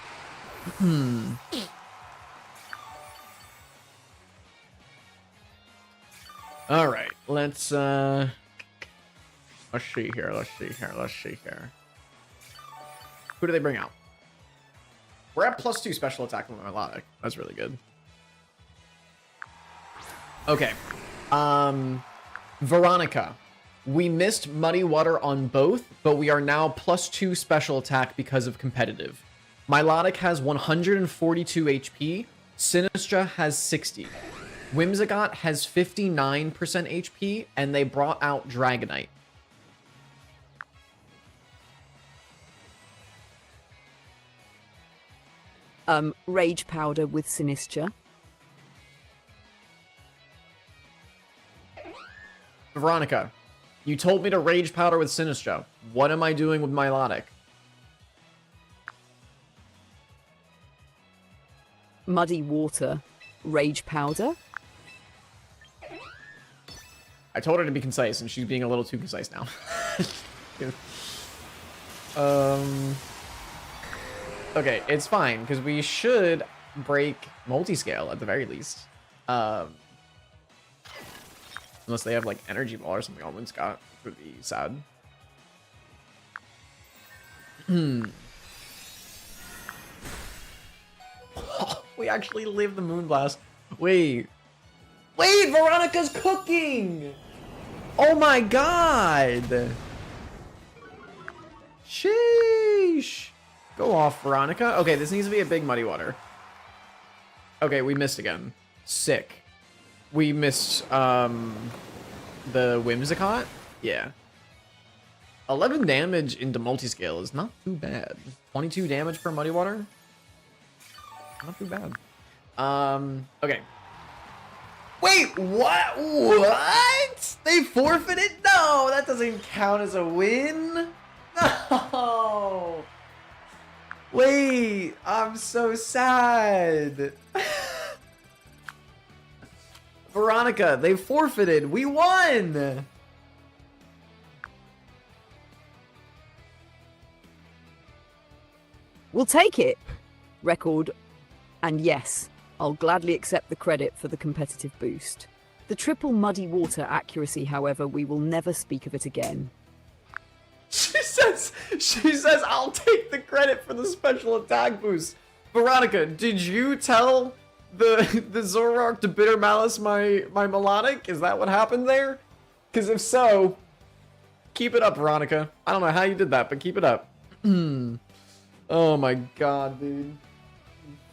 Alright, let's see here, let's see here. Who do they bring out? We're at +2 special attack with Melodic. That's really good. Okay. Veronica. We missed Muddy Water on both, but we are now +2 special attack because of competitive. Milotic has 142 HP. Sinistra has 60. Whimsicott has 59% HP, and they brought out Dragonite. Rage Powder with Sinistra. Veronica, you told me to Rage Powder with Sinistra. What am I doing with Milotic? Muddy Water, Rage Powder. I told her to be concise, and she's being a little too concise now. Okay, it's fine, because we should break multiscale at the very least. Unless they have, like, Energy Ball or something on Whimsicott, which would be sad. We actually lived the Moonblast. Wait, Veronica's cooking! Oh my god! Sheesh! Go off, Veronica. Okay, this needs to be a big Muddy Water. Okay, we missed again. Sick. We missed, the Whimsicott? Yeah. 11 damage into multiscale is not too bad. 22 damage per Muddy Water? Not too bad. Okay. Wait, what? What? They forfeited? No, that doesn't count as a win. No. Wait, I'm so sad. Veronica, they forfeited. We won. We'll take it. Record. And yes, I'll gladly accept the credit for the competitive boost. The triple muddy water accuracy, however, we will never speak of it again. She says, I'll take the credit for the special attack boost. Veronica, did you tell the Zoroark to bitter malice my melodic? Is that what happened there? Because if so, keep it up, Veronica. I don't know how you did that, but keep it up. Oh my god, dude.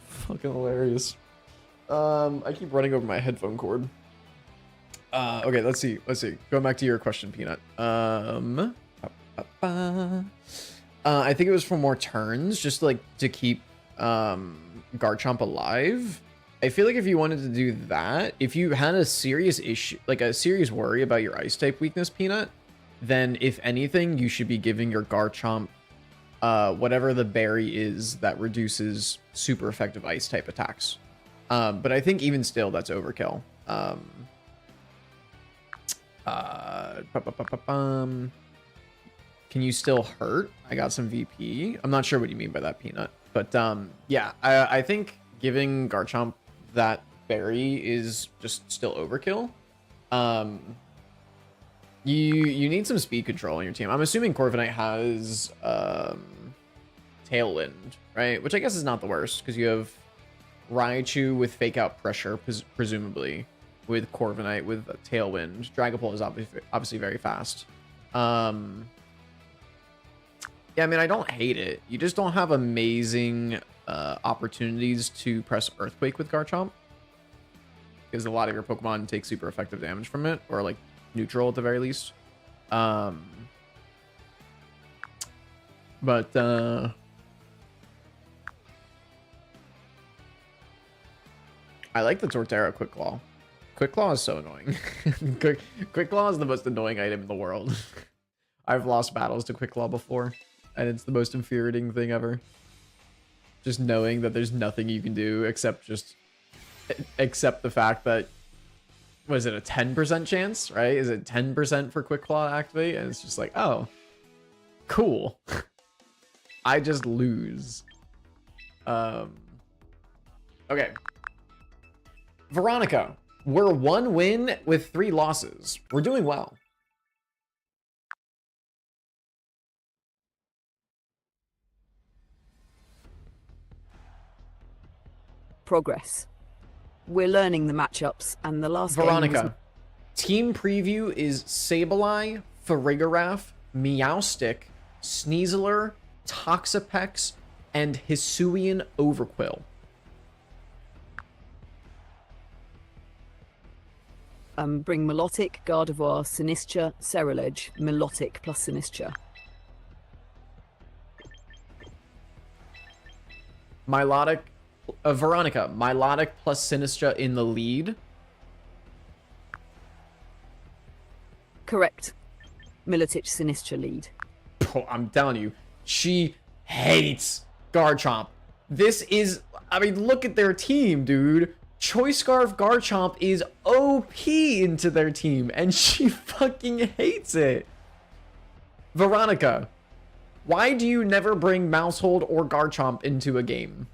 Fucking hilarious. I keep running over my headphone cord. Okay, let's see. Going back to your question, Peanut. I think it was for more turns, just like to keep Garchomp alive. I feel like if you wanted to do that, if you had a serious issue, like a serious worry about your ice type weakness, Peanut, then if anything, you should be giving your Garchomp whatever the berry is that reduces super effective ice type attacks. But I think even still, that's overkill. Can you still hurt? I got some VP. I'm not sure what you mean by that, Peanut. But yeah, I think giving Garchomp that berry is just still overkill. You need some speed control on your team. I'm assuming Corviknight has Tailwind, right? Which I guess is not the worst, because you have Raichu with Fake Out Pressure, presumably, with Corviknight with Tailwind. Dragapult is obviously very fast. Yeah, I mean, I don't hate it. You just don't have amazing opportunities to press Earthquake with Garchomp, because a lot of your Pokemon take super effective damage from it, or like neutral at the very least. But I like the Torterra Quick Claw. Quick Claw is so annoying. Quick Claw is the most annoying item in the world. I've lost battles to Quick Claw before, and it's the most infuriating thing ever. Just knowing that there's nothing you can do except the fact that, was it a 10% chance, right? Is it 10% for Quick Claw to activate? And it's just like, oh, cool. I just lose. Okay. Veronica, we're 1 win with 3 losses. We're doing well. Progress. We're learning the matchups, and the last Veronica, game was... team preview is Sableye, Farigiraf, Meowstic, Sneasler, Toxapex, and Hisuian Overquill. Bring Milotic, Gardevoir, Sinistcha, Ceruledge, Milotic plus Sinistcha. Milotic, Veronica, Milotic plus Sinistcha in the lead. Correct. Milotic, Sinistcha lead. Oh, I'm telling you, she hates Garchomp. This is, I mean, look at their team, dude. Choice Scarf Garchomp is OP into their team, and she fucking hates it. Veronica, why do you never bring Mousehold or Garchomp into a game?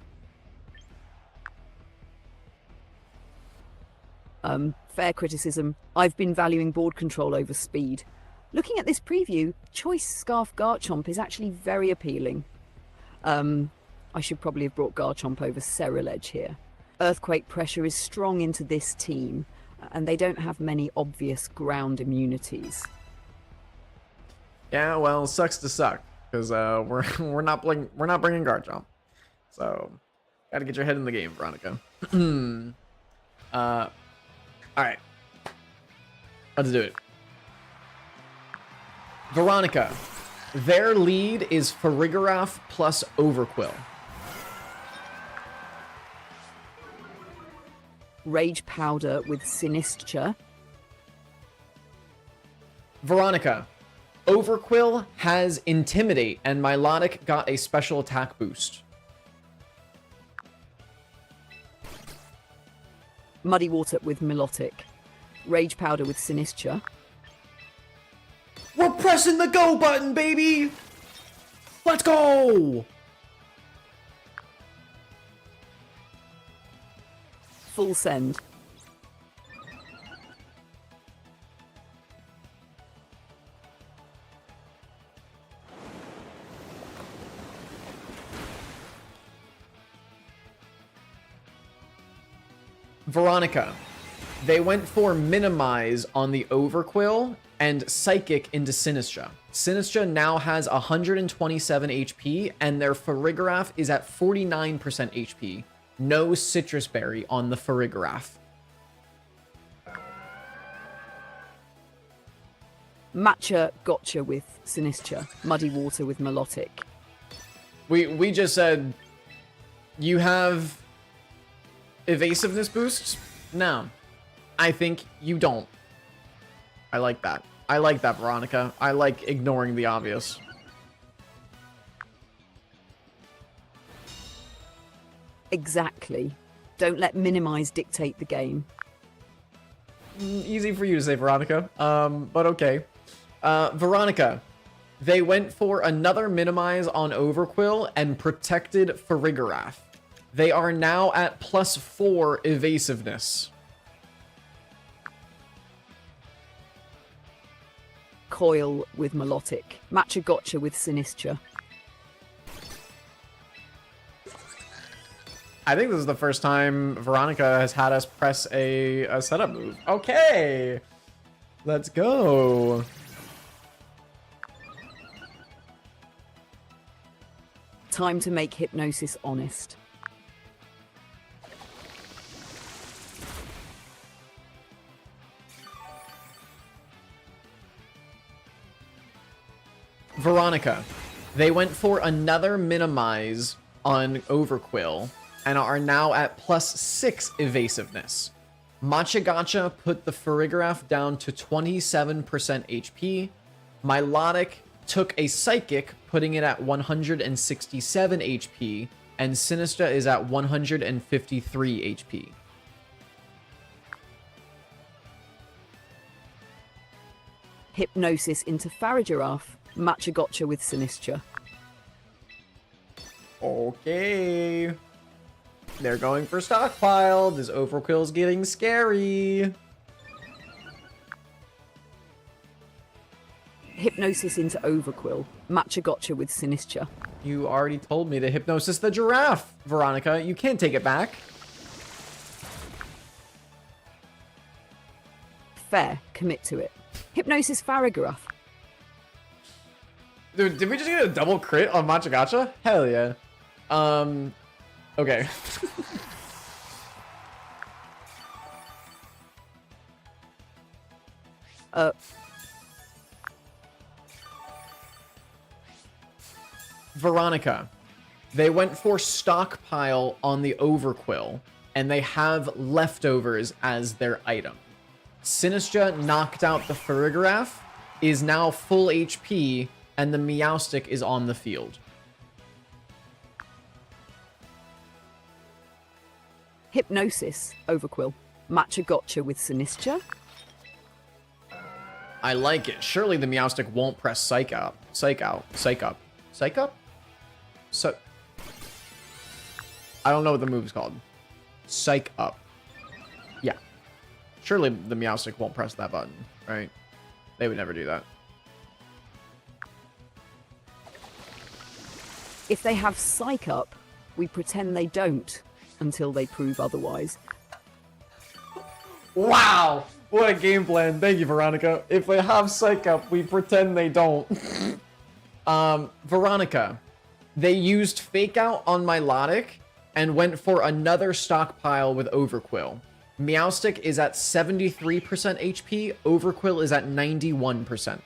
Fair criticism. I've been valuing board control over speed. Looking at this preview, Choice Scarf Garchomp is actually very appealing. I should probably have brought Garchomp over Ceruledge here. Earthquake pressure is strong into this team, and they don't have many obvious ground immunities. Yeah, well, sucks to suck, because we're not bringing Garchomp. So, gotta get your head in the game, Veronica. All right, let's do it. Veronica, their lead is Farigiraf plus Overquill. Rage Powder with Sinistcha. Veronica, Overquill has Intimidate, and Milotic got a special attack boost. Muddy Water with Milotic. Rage Powder with Sinistcha. We're pressing the go button, baby! Let's go! Full send. Veronica. They went for minimize on the Overquill and psychic into Sinistra. Sinistra now has 127 HP and their Farigiraf is at 49% HP. No Citrus Berry on the Farigiraf. Matcha gotcha with Sinistra. Muddy water with Melodic. We just said you have evasiveness boosts? No. I think you don't. I like that. I like that, Veronica. I like ignoring the obvious. Exactly. Don't let minimize dictate the game. Easy for you to say, Veronica. But okay. Veronica. They went for another minimize on Overquill and protected Farigiraf. They are now at +4 evasiveness. Coil with Melodic. Matcha gotcha with Sinistra. I think this is the first time Veronica has had us press a setup move. Okay. Let's go. Time to make hypnosis honest. Veronica. They went for another minimize on Overquill and are now at +6 evasiveness. Matcha Gotcha put the Farigiraf down to 27% HP. Milotic took a Psychic, putting it at 167 HP, and Sinistra is at 153 HP. Hypnosis into Farigiraf. Matcha gotcha with Sinistra. Okay. They're going for stockpile. This Overquill's getting scary. Hypnosis into Overquill. Matcha gotcha with Sinistra. You already told me to hypnosis the giraffe, Veronica. You can't take it back. Fair. Commit to it. Hypnosis Farigiraf. Dude, did we just get a double crit on Matcha Gotcha? Hell yeah. Okay. Veronica. They went for stockpile on the Overquill, and they have leftovers as their item. Sinistra knocked out the Farigiraf, is now full HP, and the Meowstic is on the field. Hypnosis Overquill. Matcha gotcha with Sinistra. I like it. Surely the Meowstic won't press Psych up. Psych out. Psych up. Psych up? So... I don't know what the move's called. Psych up. Yeah. Surely the Meowstic won't press that button, right? They would never do that. If they have Psych up, we pretend they don't until they prove otherwise. Wow! What a game plan. Thank you, Veronica. If they have Psych up, we pretend they don't. Veronica. They used Fake Out on Milotic and went for another stockpile with Overquill. Meowstic is at 73% HP. Overquill is at 91%.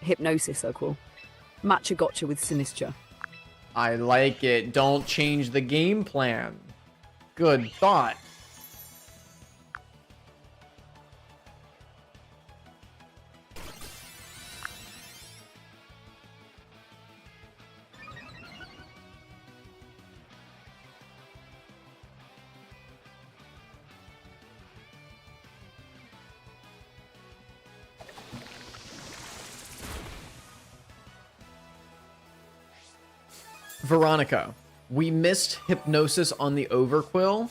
Hypnosis Overquill. Matcha gotcha with Sinistra. I like it. Don't change the game plan. Good thought. Veronica. We missed Hypnosis on the Overquill,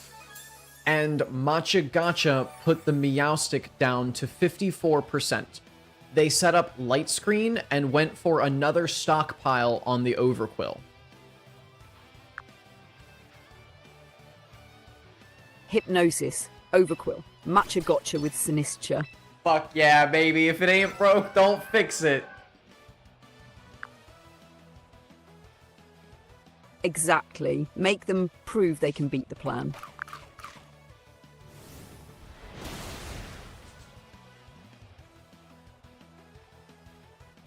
and Matcha Gotcha put the Meowstic down to 54%. They set up Light Screen and went for another stockpile on the Overquill. Hypnosis, Overquill, Matcha Gotcha with Sinistra. Fuck yeah, baby. If it ain't broke, don't fix it. Exactly. Make them prove they can beat the plan.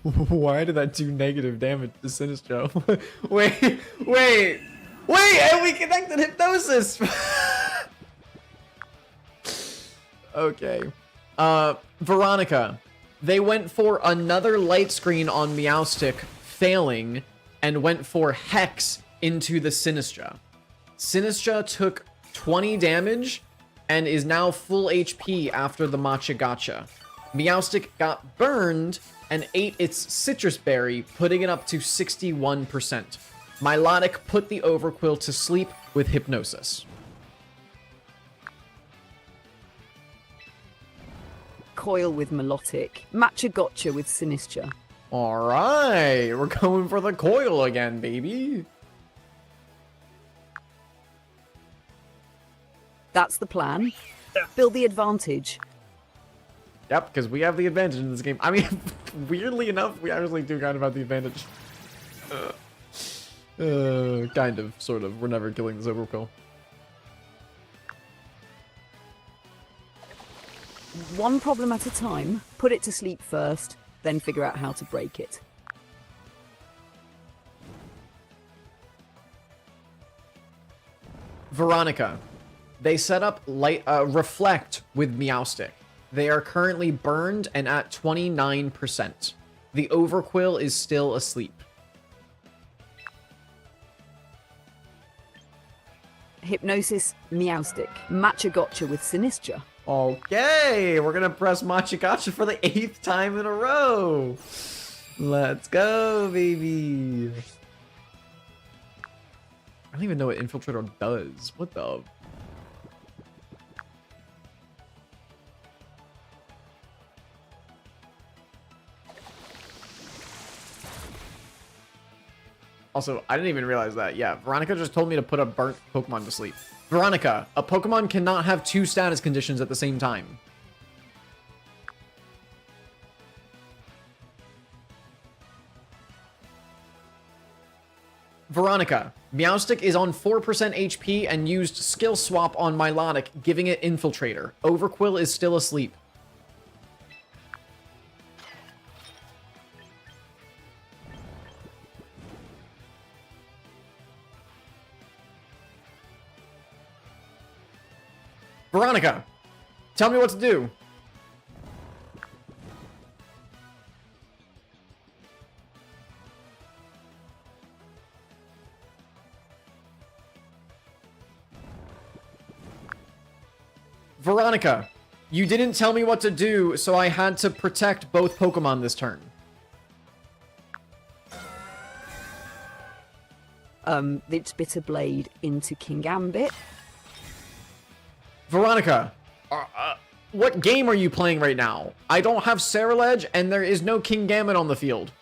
Why did that do negative damage to Sinistro? wait, and we connected Hypnosis! Okay. Veronica. They went for another Light Screen on Meowstic, failing, and went for Hex into the Sinistra. Sinistra took 20 damage and is now full HP after the Matcha Gotcha. Meowstic got burned and ate its Citrus Berry, putting it up to 61%. Milotic put the Overquill to sleep with Hypnosis. Coil with Melodic, Matcha Gotcha with Sinistra. Alright, we're going for the coil again, baby. That's the plan. Build the advantage. Yep, because we have the advantage in this game. I mean, weirdly enough, we actually do kind of have the advantage. Kind of, sort of. We're never killing this Overkill. One problem at a time. Put it to sleep first, then figure out how to break it. Veronica. They set up Reflect with Meowstic. They are currently burned and at 29%. The Overquill is still asleep. Hypnosis, Meowstic, Matcha Gotcha with Sinistra. Okay, we're gonna press Matcha Gotcha for the 8th time in a row. Let's go, baby. I don't even know what Infiltrator does. What the... Also, I didn't even realize that. Yeah, Veronica just told me to put a burnt Pokemon to sleep. Veronica, a Pokemon cannot have 2 status conditions at the same time. Veronica, Meowstic is on 4% HP and used Skill Swap on Milotic, giving it Infiltrator. Overquill is still asleep. Veronica, tell me what to do. Veronica, you didn't tell me what to do, so I had to protect both Pokemon this turn. It's Bitter Blade into King Gambit. Veronica, what game are you playing right now? I don't have Ceruledge, and there is no King Gambit on the field.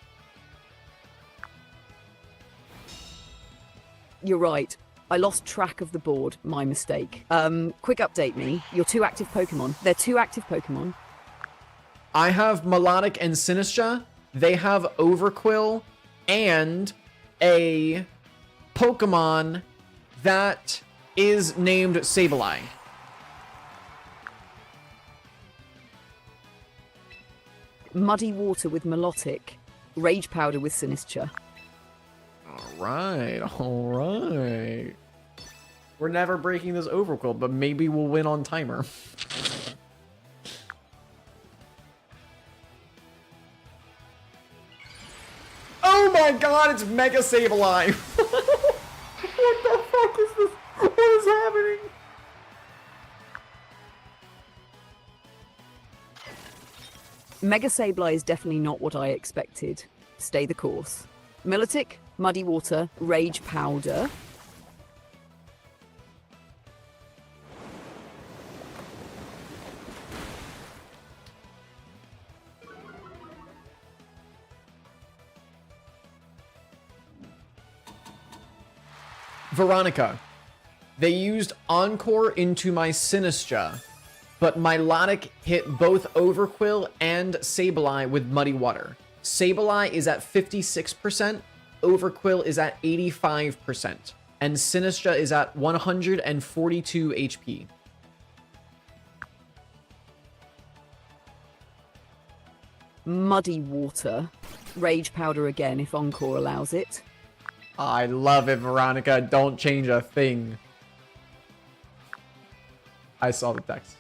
You're right. I lost track of the board. My mistake. Quick update me. Your 2 active Pokemon. They're 2 active Pokemon. I have Melodic and Sinistra. They have Overquill and a Pokemon that is named Sableye. Muddy Water with Melodic. Rage Powder with Sinistra. Alright. We're never breaking this Overquill, but maybe we'll win on timer. Oh my god, it's Mega Sableye! What the fuck is this? What is happening? Mega Sableye is definitely not what I expected. Stay the course. Milotic, Muddy Water, Rage Powder. Veronica. They used Encore into my Sinistra, but Milotic hit both Overquill and Sableye with Muddy Water. Sableye is at 56%, Overquill is at 85%, and Sinistra is at 142 HP. Muddy Water. Rage Powder again if Encore allows it. I love it, Veronica. Don't change a thing. I saw the text.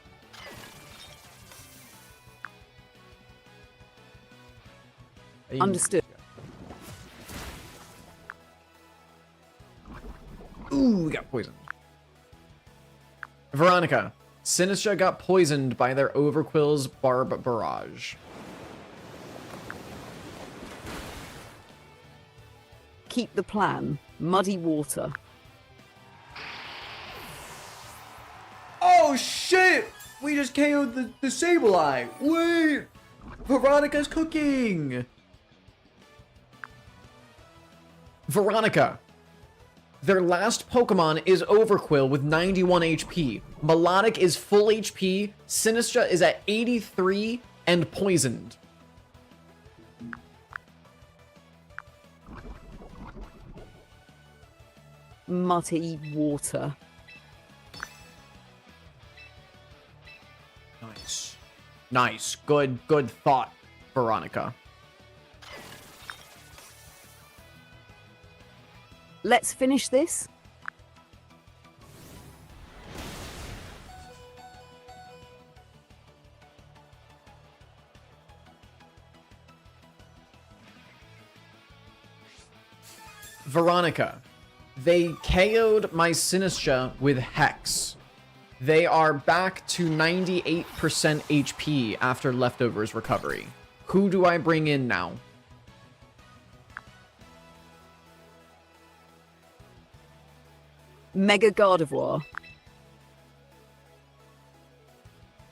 Understood. Ooh, we got poisoned. Veronica. Sinistra got poisoned by their Overquill's Barb Barrage. Keep the plan. Muddy Water. Oh shit! We just KO'd the Sableye. Wait! Veronica's cooking! Veronica. Their last Pokemon is Overquill with 91 HP. Milotic is full HP. Sinistra is at 83 and poisoned. Muddy Water. Nice. Nice. Good thought, Veronica. Let's finish this. Veronica. They KO'd my Sinistra with Hex. They are back to 98% HP after Leftovers recovery. Who do I bring in now? Mega Gardevoir.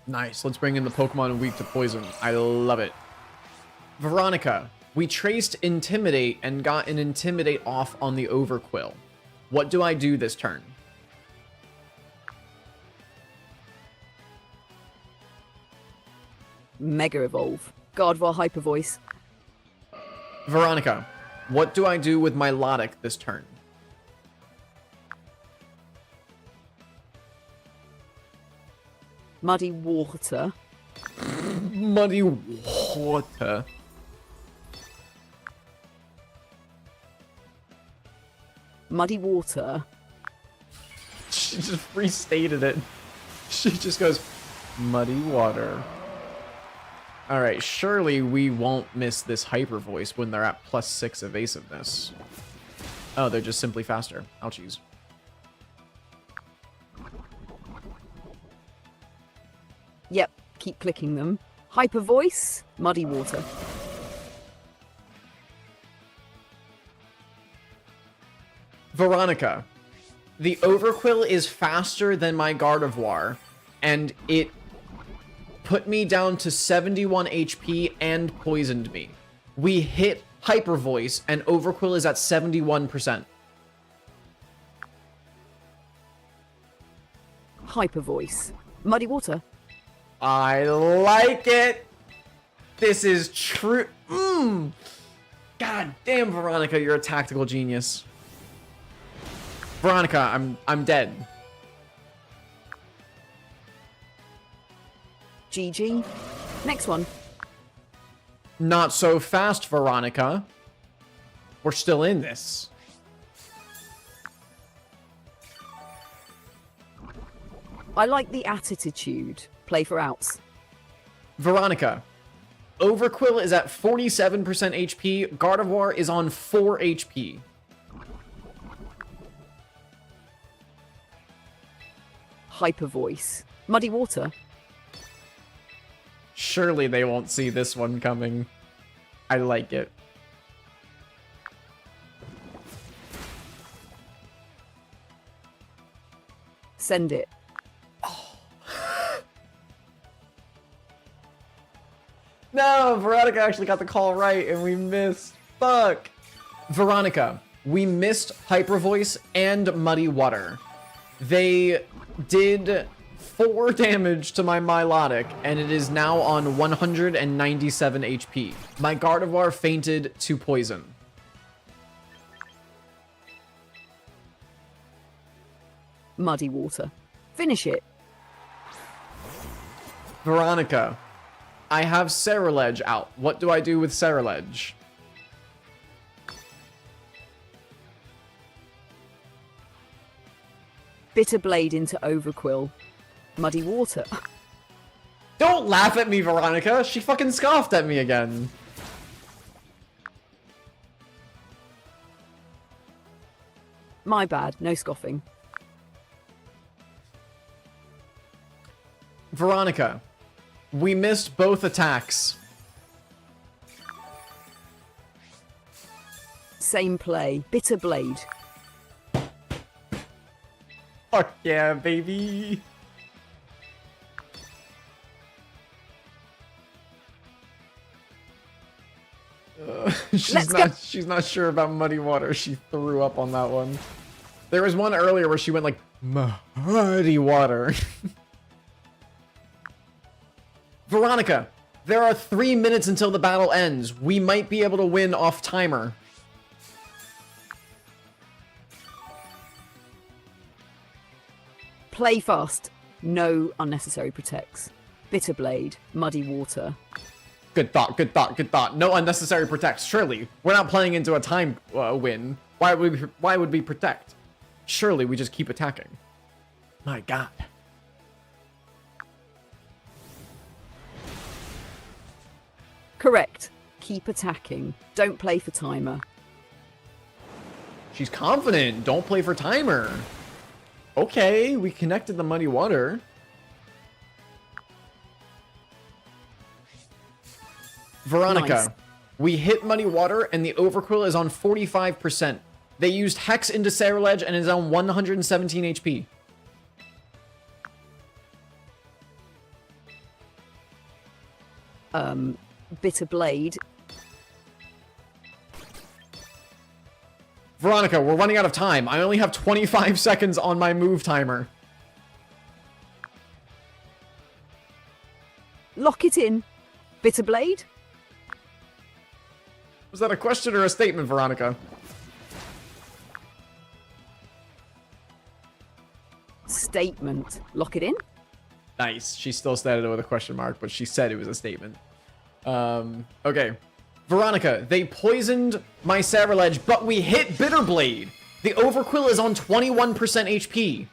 Nice. Let's bring in the Pokemon weak to poison. I love it. Veronica. We traced Intimidate and got an Intimidate off on the Overquill. What do I do this turn? Mega Evolve. Gardevoir Hyper Voice. Veronica. What do I do with Milotic this turn? Muddy Water. Muddy Water. Muddy Water. She just restated it. She just goes, Muddy Water. Alright, surely we won't miss this Hyper Voice when they're at +6 evasiveness. Oh, they're just simply faster. Ouchies. Yep, keep clicking them. Hyper Voice. Muddy Water. Veronica. The Overquill is faster than my Gardevoir, and it put me down to 71 HP and poisoned me. We hit Hyper Voice, and Overquill is at 71%. Hyper Voice. Muddy Water. I like it. This is true. God damn, Veronica, you're a tactical genius. Veronica, I'm dead. GG. Next one. Not so fast, Veronica. We're still in this. I like the attitude. Play for outs. Veronica. Overquill is at 47% HP. Gardevoir is on 4 HP. Hyper Voice. Muddy Water. Surely they won't see this one coming. I like it. Send it. No, Veronica actually got the call right and we missed. Fuck. Veronica. we missed Hyper Voice and Muddy Water. They did 4 damage to my Milotic, and it is now on 197 HP. My Gardevoir fainted to poison. Muddy Water. Finish it. Veronica, I have Ceruledge out. What do I do with Ceruledge? Bitter Blade into Overquill. Muddy Water. Don't laugh at me, Veronica. She fucking scoffed at me again. My bad. No scoffing. Veronica, we missed both attacks. Same play. Bitter Blade. Fuck yeah, baby. She's not sure about Muddy Water. She threw up on that one. There was one earlier where she went like, Muddy Water. Veronica, there are 3 minutes until the battle ends. We might be able to win off timer. Play fast. No unnecessary protects. Bitter Blade. Muddy Water. Good thought, good thought, good thought. No unnecessary protects. Surely, we're not playing into a time win. Why would we protect? Surely, we just keep attacking. My God. Correct. Keep attacking. Don't play for timer. She's confident. Don't play for timer. Okay, we connected the Muddy Water. Veronica, Nice. we hit Muddy Water and the Overquill is on 45%. They used Hex into Ceruledge and is on 117 HP. Bitter Blade. Veronica, we're running out of time. I only have 25 seconds on my move timer. Lock it in. Bitter Blade. Was that a question or a statement, Veronica? Statement. Lock it in. Nice. She still stated it with a question mark, but she said it was a statement. Okay. Veronica, they poisoned my Ceruledge, but we hit Bitter Blade. The Overquill is on 21% HP.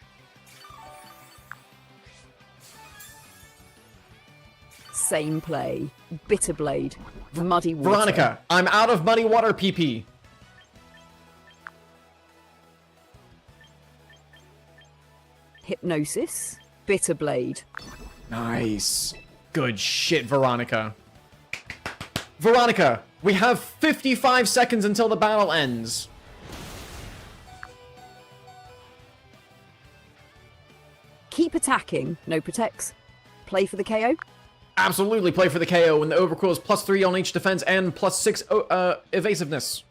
Same play. Bitter Blade. Muddy Water. Veronica, I'm out of Muddy Water PP. Hypnosis. Bitter Blade. Nice. Good shit, Veronica. Veronica, we have 55 seconds until the battle ends. Keep attacking. No protects. Play for the KO. Absolutely play for the KO when the Overquill is +3 on each defense and +6 evasiveness.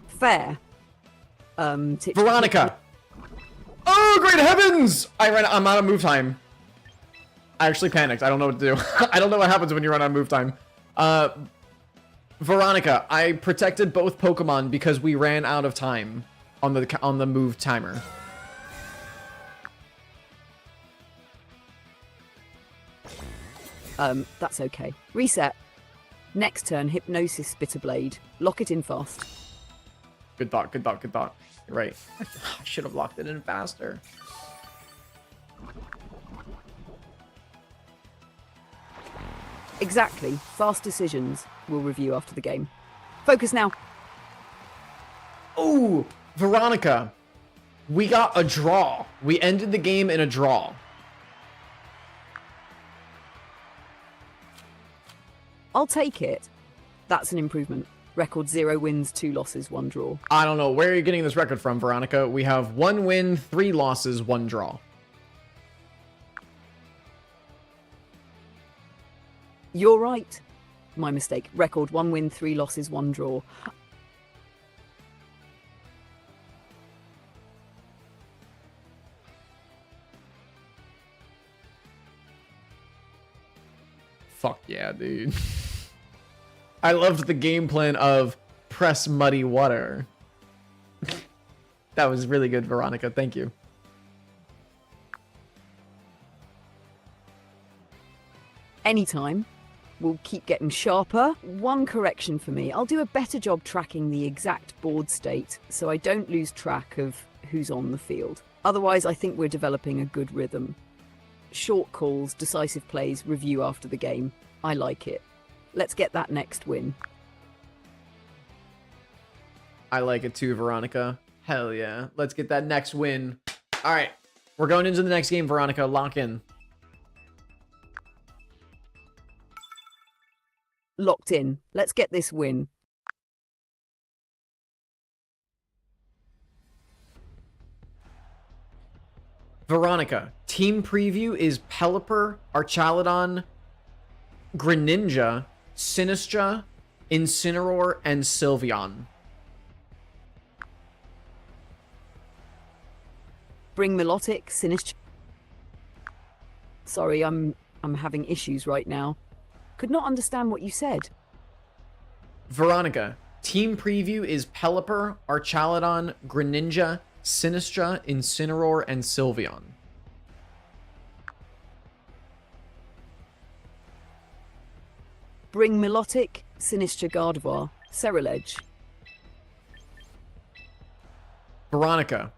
Fair. Veronica! Oh, great heavens! I'm out of move time. I actually panicked. I don't know what to do. I don't know what happens when you run out of move time. Veronica, I protected both Pokemon because we ran out of time on the move timer. That's okay. Reset. Next turn, Hypnosis Bitter Blade. Lock it in fast. Good thought, good thought, good thought. You're right. I should have locked it in faster. Exactly. Fast decisions. We'll review after the game. Focus now. Ooh, Veronica, we got a draw. We ended the game in a draw. I'll take it. That's an improvement. Record 0 wins, 2 losses, 1 draw. I don't know. Where are you getting this record from, Veronica? We have 1 win, 3 losses, 1 draw. You're right. My mistake. Record 1 win, 3 losses, 1 draw. Fuck yeah, dude. I loved the game plan of press muddy water. That was really good, Veronica. Thank you. Anytime. We'll keep getting sharper. One correction for me. I'll do a better job tracking the exact board state so I don't lose track of who's on the field. Otherwise, I think we're developing a good rhythm. Short calls, decisive plays, review after the game. I like it. Let's get that next win. I like it too, Veronica. Hell yeah. Let's get that next win. All right. We're going into the next game, Veronica. Lock in. Locked in. Let's get this win. Veronica, team preview is Pelipper, Archaludon, Greninja, Sinistra, Incineroar, and Sylveon. Bring Milotic, Sinistra. Sorry, I'm having issues right now. Could not understand what you said. Veronica, team preview is Pelipper, Archaludon, Greninja, Sinistra, Incineroar, and Sylveon. Bring Milotic, Sinistra, Gardevoir, Ceruledge. Veronica,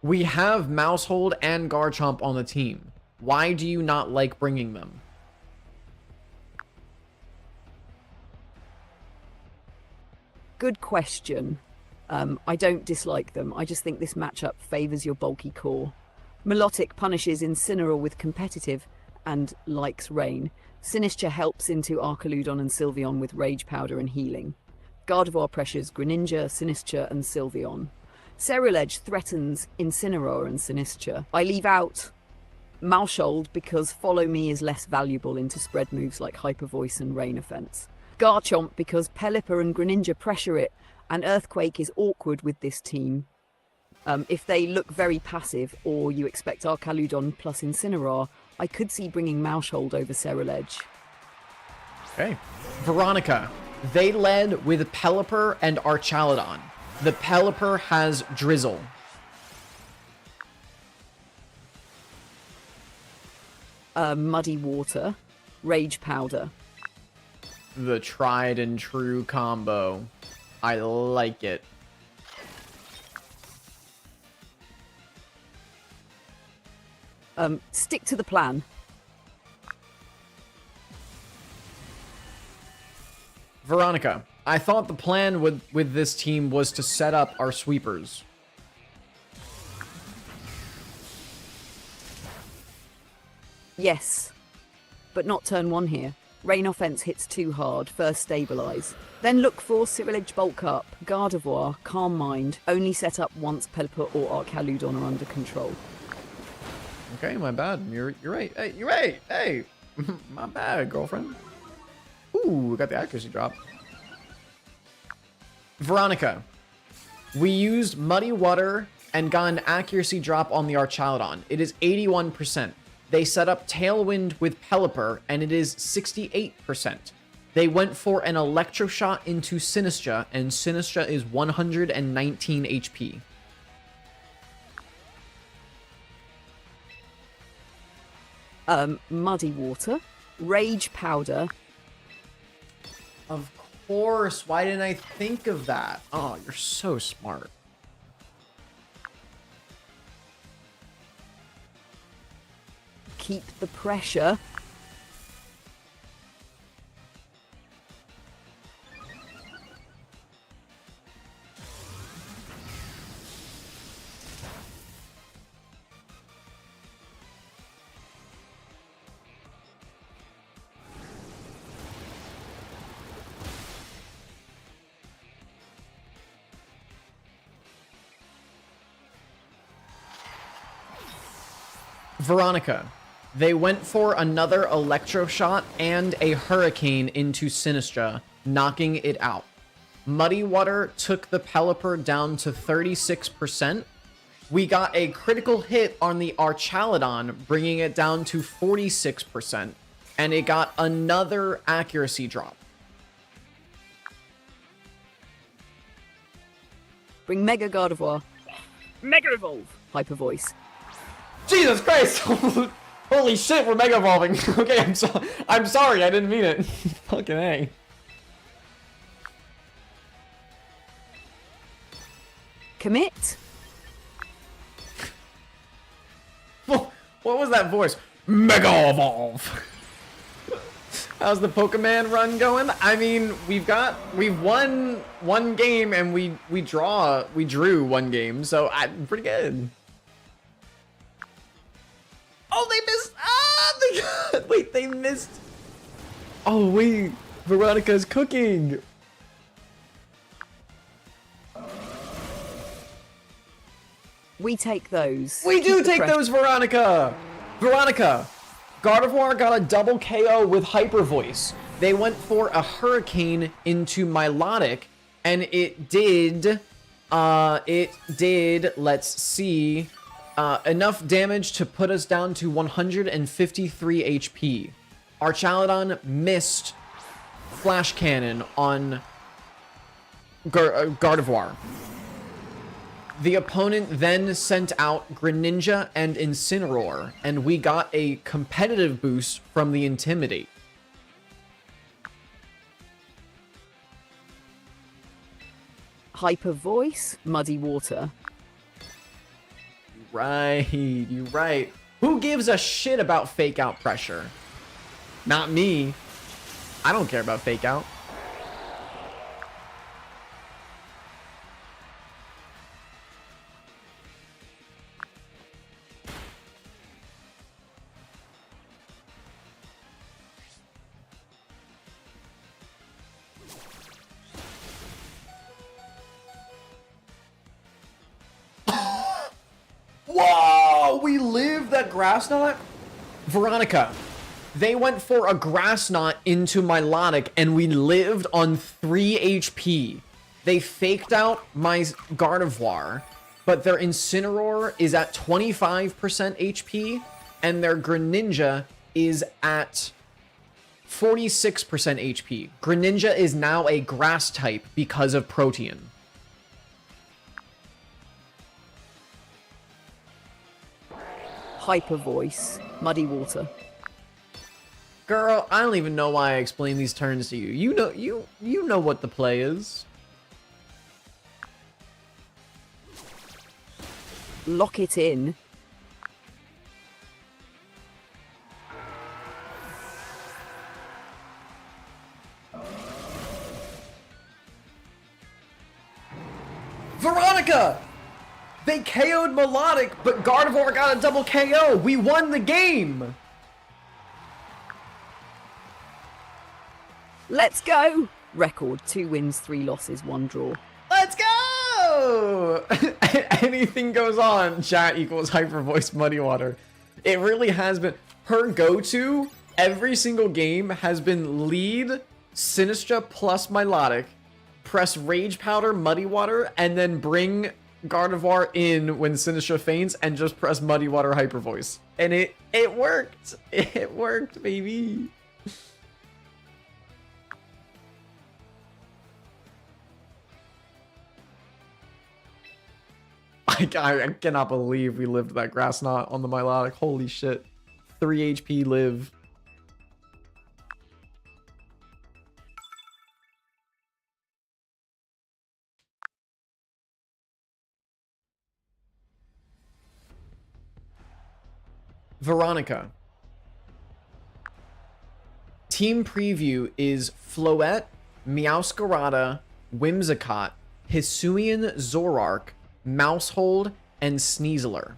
we have Mousehold and Garchomp on the team. Why do you not like bringing them? Good question. I don't dislike them. I just think this matchup favours your bulky core. Milotic punishes Incineroar with competitive and likes rain. Sinistra helps into Archaludon and Sylveon with Rage Powder and healing. Gardevoir pressures Greninja, Sinistra and Sylveon. Ceruledge threatens Incineroar and Sinistra. I leave out Maushold because Follow Me is less valuable into spread moves like Hyper Voice and Rain Offense. Garchomp because Pelipper and Greninja pressure it, and Earthquake is awkward with this team. If they look very passive, or you expect Archaludon plus Incineroar, I could see bringing Maushold over Ceruledge. Okay. Veronica, they led with Pelipper and Archaludon. The Pelipper has Drizzle. Muddy Water, Rage Powder. The tried and true combo. I like it. Stick to the plan. Veronica, I thought the plan with this team was to set up our sweepers. Yes, but not turn 1 here. Rain Offense hits too hard, first stabilize. Then look for Ceruledge Bulk Up, Gardevoir, Calm Mind, only set up once Pelipper or Archaludon are under control. Okay, my bad. You're right. Hey, you're right. Hey, my bad, girlfriend. Ooh, we got the accuracy drop. Veronica, we used Muddy Water and got an accuracy drop on the Archaludon. It is 81%. They set up Tailwind with Pelipper, and it is 68%. They went for an Electroshot into Sinistra, and Sinistra is 119 HP. Muddy Water, Rage Powder. Of course. Why didn't I think of that? Oh, you're so smart. Keep the pressure. Veronica, They went for another electroshock and a hurricane into Sinistra, knocking it out. Muddy Water took the Pelipper down to 36%. We got a critical hit on the Archaludon, bringing it down to 46%. And it got another accuracy drop. Bring Mega Gardevoir. Mega Evolve. Hyper Voice. Jesus Christ! Holy shit, we're Mega Evolving. Okay, I'm sorry, I didn't mean it. Fucking A. Commit. What was that voice? Mega Evolve! How's the Pokemon run going? I mean, we've won one game and we drew one game, so I'm pretty good. Oh, they missed! Ah, wait, they missed. Oh wait, Veronica's cooking. We take those. We do take those, Veronica. Veronica. Gardevoir got a double KO with Hyper Voice. They went for a Hurricane into Milotic, and it did, let's see, enough damage to put us down to 153 HP. Archaludon missed Flash Cannon on Gardevoir. The opponent then sent out Greninja and Incineroar, and we got a competitive boost from the Intimidate. Hyper Voice, Muddy Water. You're right. Who gives a shit about fake out pressure? Not me. I don't care about fake out. Whoa! We lived that grass knot? Veronica, they went for a grass knot into Milotic and we lived on 3 HP. They faked out my Gardevoir, but their Incineroar is at 25% HP and their Greninja is at 46% HP. Greninja is now a grass type because of Protean. Hyper Voice, Muddy Water. Girl, I don't even know why I explain these turns to you. You know what the play is. Lock it in. Veronica! They KO'd Milotic, but Gardevoir got a double KO. We won the game. Let's go! Record, 2 wins, 3 losses, 1 draw. Let's go! Anything goes on, chat equals Hyper Voice Muddy Water. It really has been. Her go-to every single game has been lead Sinistra plus Milotic, press Rage Powder Muddy Water, and then bring Gardevoir in when Sinistra faints and just press Muddy Water Hyper Voice. And it worked. It worked, baby. I cannot believe we lived that grass knot on the Milotic. Holy shit. 3 HP live. Veronica. Team preview is Floette, Meowscarada, Whimsicott, Hisuian Zoroark, Mousehold, and Sneasler.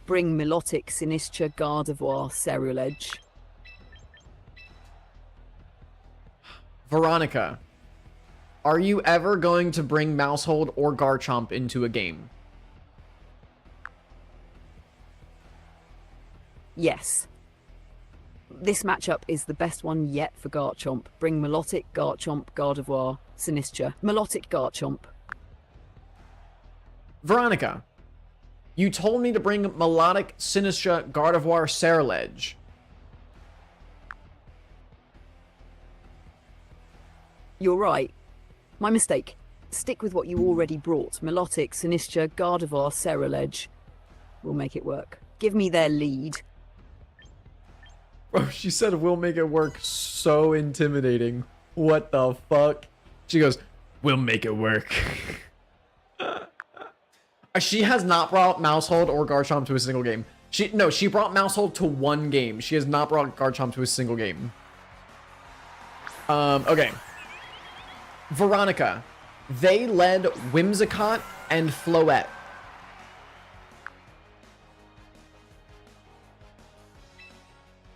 Bring Milotic, Sinistra, Gardevoir, Ceruledge. Veronica. Are you ever going to bring Mousehold or Garchomp into a game? Yes. This matchup is the best one yet for Garchomp. Bring Milotic, Garchomp, Gardevoir, Sinistcha. Milotic, Garchomp. Veronica, you told me to bring Melodic, Sinistcha, Gardevoir, Ceruledge. You're right. My mistake. Stick with what you already brought. Milotic, Sinistcha, Gardevoir, Ceruledge. We'll make it work. Give me their lead. Bro, she said we'll make it work. So intimidating. What the fuck? She goes, we'll make it work. She has not brought Mousehold or Garchomp to a single game. She brought Mousehold to one game. She has not brought Garchomp to a single game. Okay. Veronica. They led Whimsicott and Floette.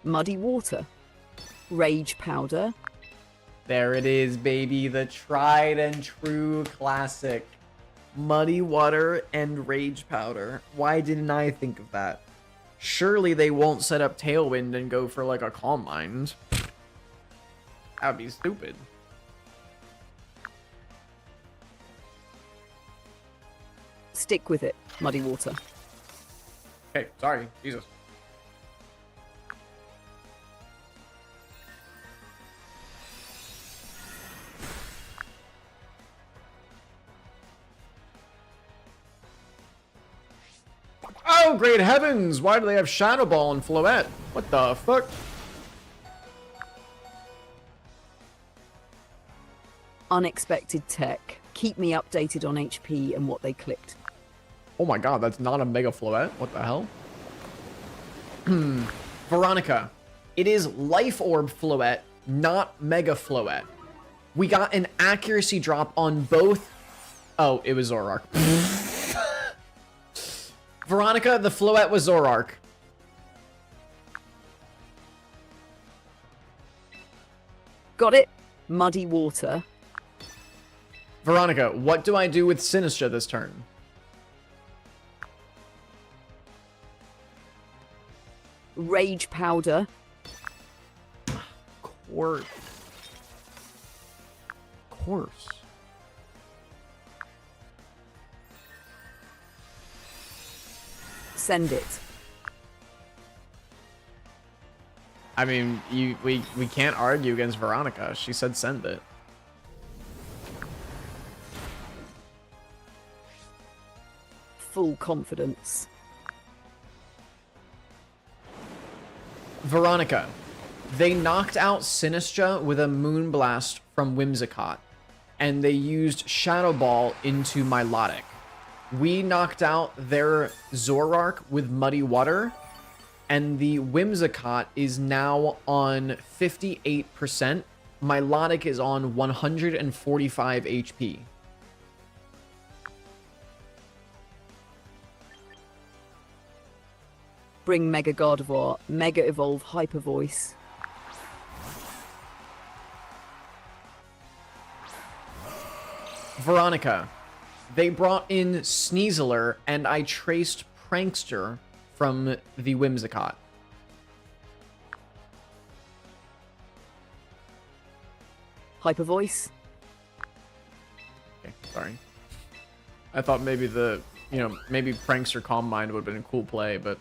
Muddy Water. Rage Powder. There it is, baby. The tried and true classic. Muddy Water and Rage Powder. Why didn't I think of that? Surely they won't set up Tailwind and go for like a Calm Mind. That would be stupid. Stick with it, Muddy Water. Okay, sorry. Jesus. Oh, great heavens! Why do they have Shadow Ball and Floette? What the fuck? Unexpected tech. Keep me updated on HP and what they clicked. Oh my god, that's not a Mega Floette? What the hell? Veronica. It is Life Orb Floette, not Mega Floette. We got an accuracy drop on both... Oh, it was Zoroark. Veronica, the Floette was Zoroark. Got it? Muddy Water. Veronica, what do I do with Sinistcha this turn? Rage Powder. Course. Send it. I mean, we can't argue against Veronica. She said send it. Full confidence. Veronica. They knocked out Sinistcha with a Moonblast from Whimsicott, and they used Shadow Ball into Milotic. We knocked out their Zoroark with Muddy Water, and the Whimsicott is now on 58%. Milotic is on 145 HP. Bring Mega Gardevoir. Mega Evolve Hyper Voice. Veronica. They brought in Sneasler, and I traced Prankster from the Whimsicott. Hyper Voice. Okay, sorry. I thought maybe maybe Prankster Calm Mind would have been a cool play, but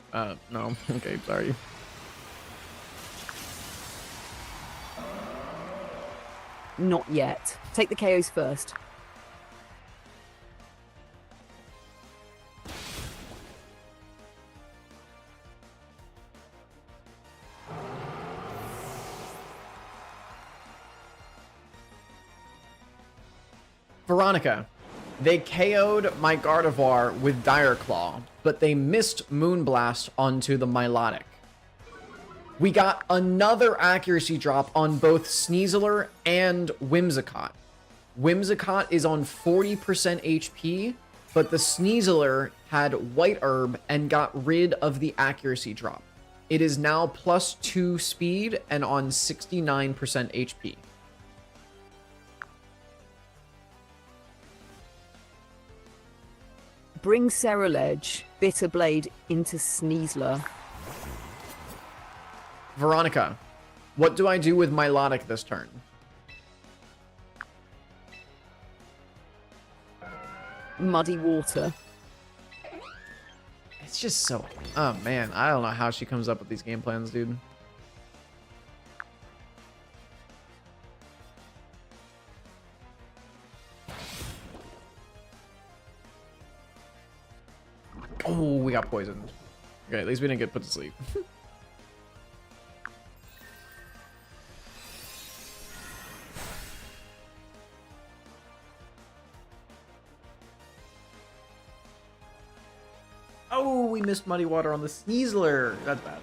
no. Okay, sorry. Not yet. Take the KOs first. Veronica. They KO'd my Gardevoir with Dire Claw, but they missed Moonblast onto the Milotic. We got another accuracy drop on both Sneasler and Whimsicott. Whimsicott is on 40% HP, but the Sneasler had White Herb and got rid of the accuracy drop. It is now +2 speed and on 69% HP. Bring Ceruledge, Bitterblade into Sneasler. Veronica, what do I do with Milotic this turn? Muddy Water. It's just so... Oh, man. I don't know how she comes up with these game plans, dude. Oh, we got poisoned. Okay, at least we didn't get put to sleep. Oh, we missed Muddy Water on the Sneasler. That's bad.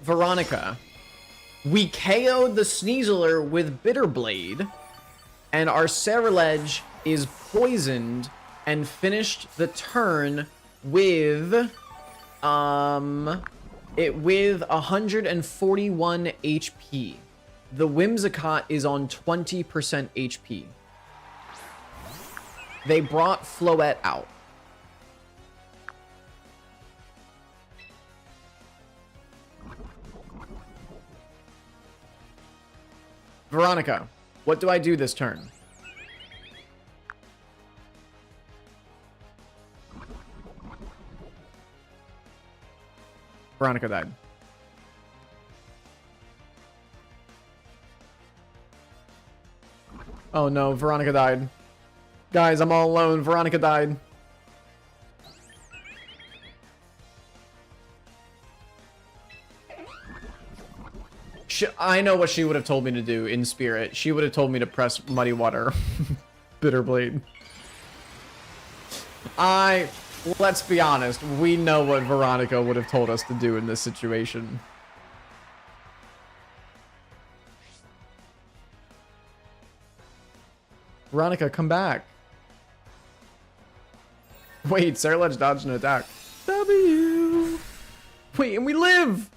Veronica. We KO'd the Sneasler with Bitterblade, and our Ceruledge is poisoned and finished the turn with with 141 HP. The Whimsicott is on 20% HP. They brought Floette out. Veronica, what do I do this turn? Veronica died. Oh no, Veronica died. Guys, I'm all alone. Veronica died. I know what she would have told me to do in spirit. She would have told me to press Muddy Water. Bitterblade. Let's be honest. We know what Veronica would have told us to do in this situation. Veronica, come back. Wait, Ceruledge dodged an attack. W. Wait, and we live!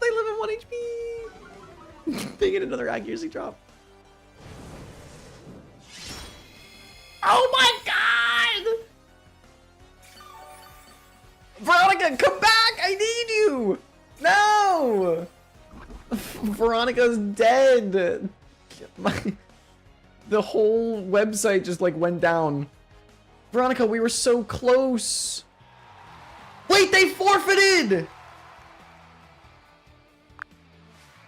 They live at 1 HP! They get another accuracy drop. Oh my god! Veronica, come back! I need you! No! Veronica's dead. The whole website just like went down. Veronica, we were so close. Wait, they forfeited!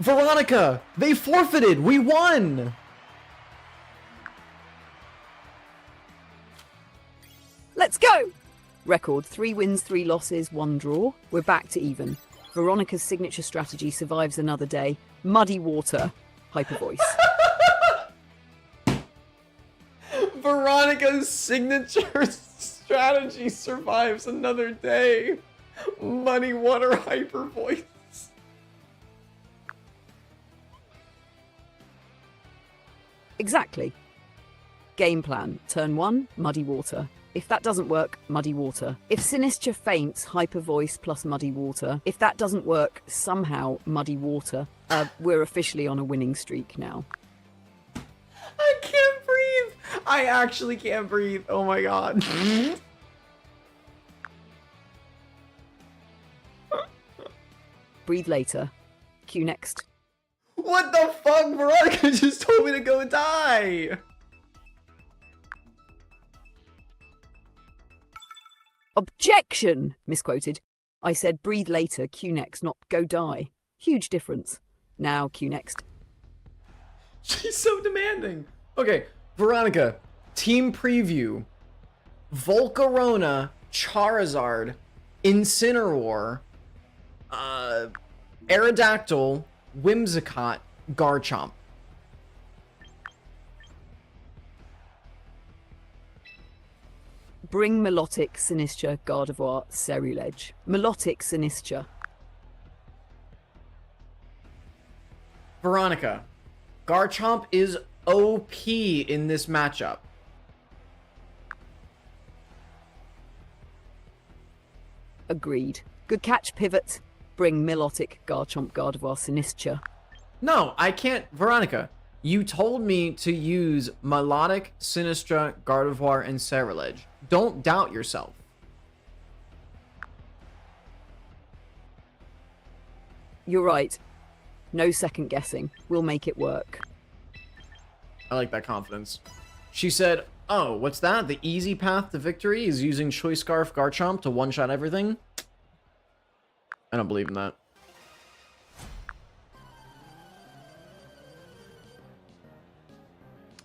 Veronica, they forfeited. We won. Let's go! Record 3 wins, 3 losses, 1 draw. We're back to even. Veronica's signature strategy survives another day. Muddy Water. Hyper voice. Veronica's signature strategy survives another day. Muddy Water hyper voice. Exactly. Game plan. Turn 1, Muddy Water. If that doesn't work, Muddy Water. If Sinistra faints, Hyper Voice plus Muddy Water. If that doesn't work, somehow Muddy Water. We're officially on a winning streak now. I can't breathe. I actually can't breathe. Oh my god. Breathe later. Cue next. What the fuck? Veronica just told me to go die. Objection! Misquoted. I said breathe later, cue next, not go die. Huge difference. Now, cue next. She's so demanding. Okay, Veronica, team preview. Volcarona, Charizard, Incineroar, Aerodactyl, Whimsicott, Garchomp. Bring Melodic, Sinistra, Gardevoir, Ceruledge. Melodic, Sinistra. Veronica, Garchomp is OP in this matchup. Agreed. Good catch, pivot. Bring Milotic, Garchomp, Gardevoir, Sinistra. No, I can't. Veronica, you told me to use Melodic, Sinistra, Gardevoir, and Ceruledge. Don't doubt yourself. You're right. No second guessing. We'll make it work. I like that confidence. She said, oh, what's that? The easy path to victory is using Choice Scarf Garchomp to one-shot everything? I don't believe in that.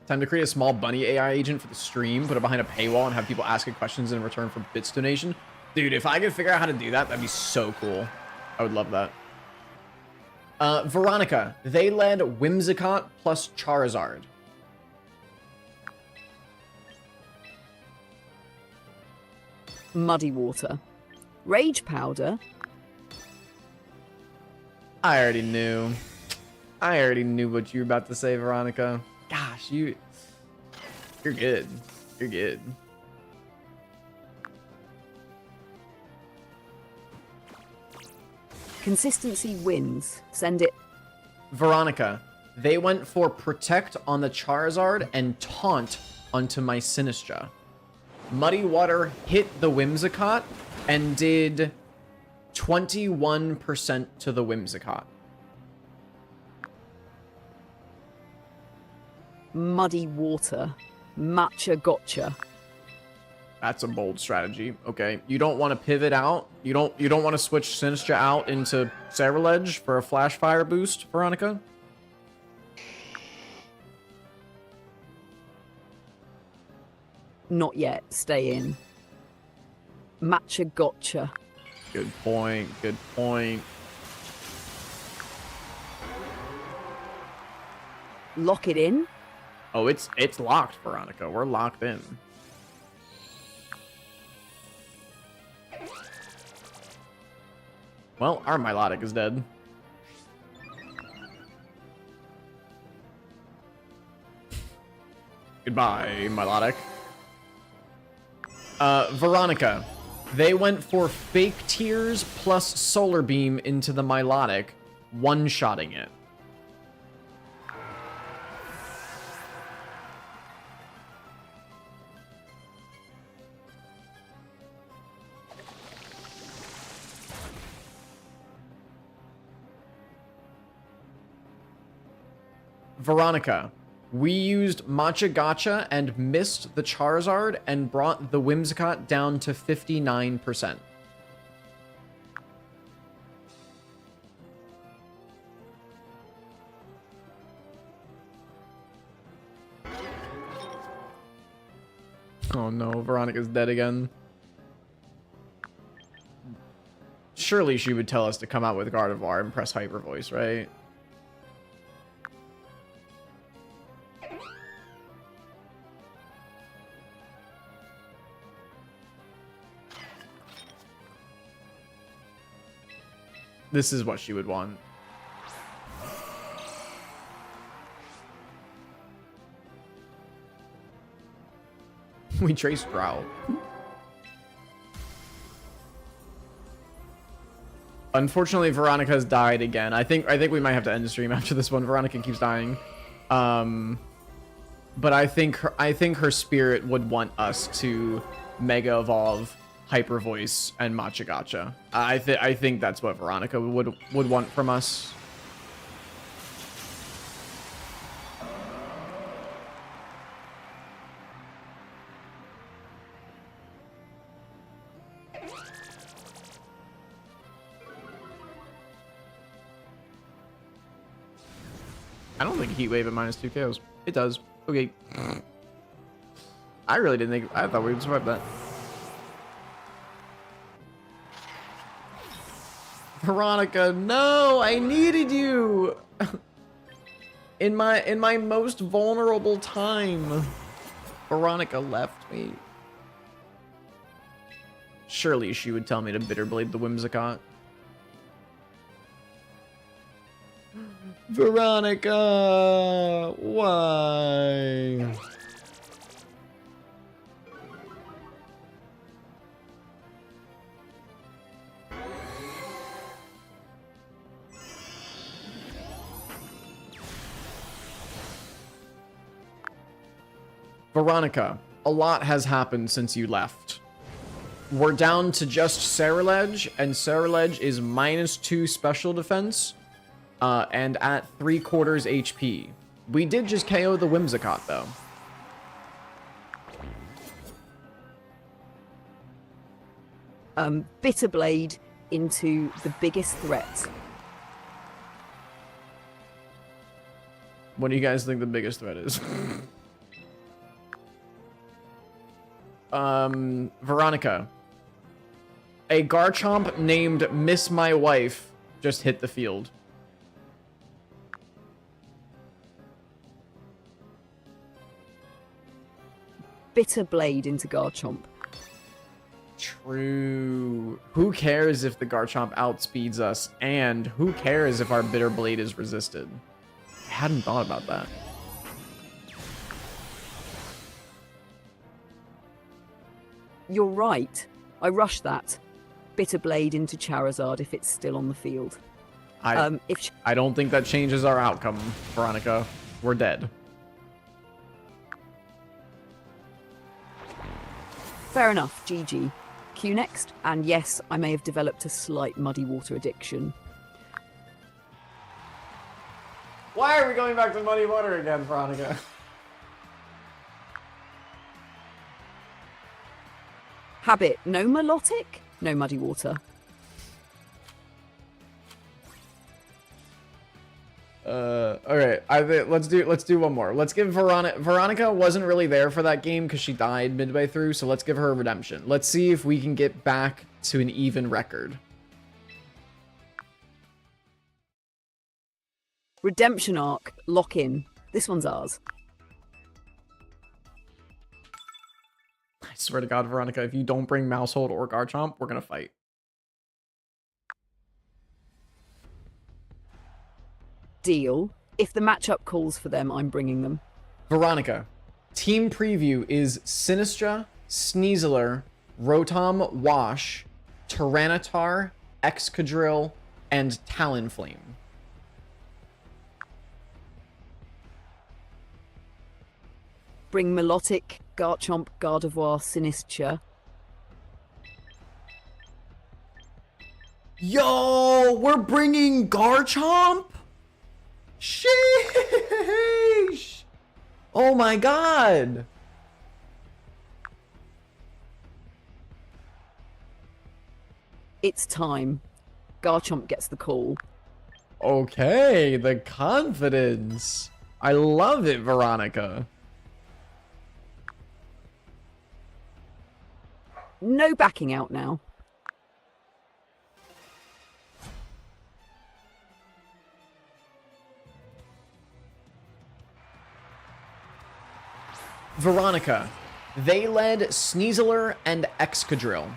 Time to create a small bunny AI agent for the stream, put it behind a paywall, and have people asking questions in return for bits donation. Dude, if I could figure out how to do that, that'd be so cool. I would love that. Veronica, they led Whimsicott plus Charizard. Muddy Water. Rage Powder. I already knew. I already knew what you were about to say, Veronica. Gosh, you're good. You're good. Consistency wins. Send it. Veronica, they went for Protect on the Charizard and Taunt onto my Sinistra. Muddy Water hit the Whimsicott and did 21% to the Whimsicott. Muddy Water. Matcha Gotcha. That's a bold strategy. Okay, you don't want to pivot out. You don't want to switch Sinistra out into Ceruledge for a Flash Fire boost, Veronica? Not yet. Stay in. Matcha Gotcha. Good point. Good point. Lock it in. Oh, it's locked, Veronica. We're locked in. Well, our Milotic is dead. Goodbye, Milotic. Veronica. They went for Fake Tears plus Solar Beam into the Milotic, one-shotting it. Veronica, we used Matcha Gotcha and missed the Charizard and brought the Whimsicott down to 59%. Oh no, Veronica's dead again. Surely she would tell us to come out with Gardevoir and press Hyper Voice, right? This is what she would want. We traced Drow. Unfortunately, Veronica's died again. I think we might have to end the stream after this one. Veronica keeps dying. But I think her spirit would want us to Mega Evolve Hyper Voice and Matcha Gotcha. I think that's what Veronica would want from us. I don't think Heat Wave at -2 KOs. It does. Okay. I really didn't think. I thought we would survive that. Veronica, no! I needed you! in my most vulnerable time. Veronica left me. Surely she would tell me to Bitter Blade the Whimsicott. Veronica, why? Veronica, a lot has happened since you left. We're down to just Saraledge, and Saraledge is -2 special defense, and at 3/4 HP. We did just KO the Whimsicott, though. Bitterblade into the biggest threat. What do you guys think the biggest threat is? Veronica. A Garchomp named Miss My Wife just hit the field. Bitterblade into Garchomp. True. Who cares if the Garchomp outspeeds us, and who cares if our Bitterblade is resisted? I hadn't thought about that. You're right. I rushed that. Bitterblade into Charizard if it's still on the field. I don't think that changes our outcome, Veronica. We're dead. Fair enough, GG. Q next, and yes, I may have developed a slight muddy water addiction. Why are we going back to muddy water again, Veronica? Habit, no melodic, no muddy water. Alright, let's do one more. Let's give Veronica wasn't really there for that game because she died midway through, so let's give her a redemption. Let's see if we can get back to an even record. Redemption arc, lock in. This one's ours. I swear to God, Veronica, if you don't bring Mousehold or Garchomp, we're gonna fight. Deal. If the matchup calls for them, I'm bringing them. Veronica, team preview is Sinistra, Sneasler, Rotom, Wash, Tyranitar, Excadrill, and Talonflame. Bring Melodic, Garchomp, Gardevoir, Sinistra. Yo, we're bringing Garchomp? Sheesh! Oh my God! It's time. Garchomp gets the call. Okay, the confidence. I love it, Veronica. No backing out now. Veronica, they led Sneasler and Excadrill.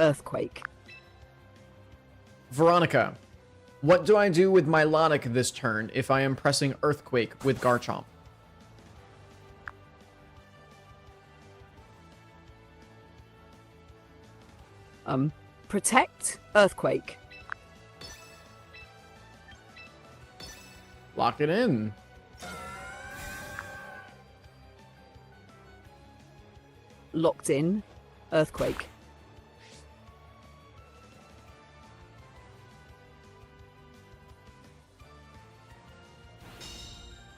Earthquake. Veronica, what do I do with Milotic this turn if I am pressing Earthquake with Garchomp? Protect, Earthquake. Lock it in. Locked in, Earthquake.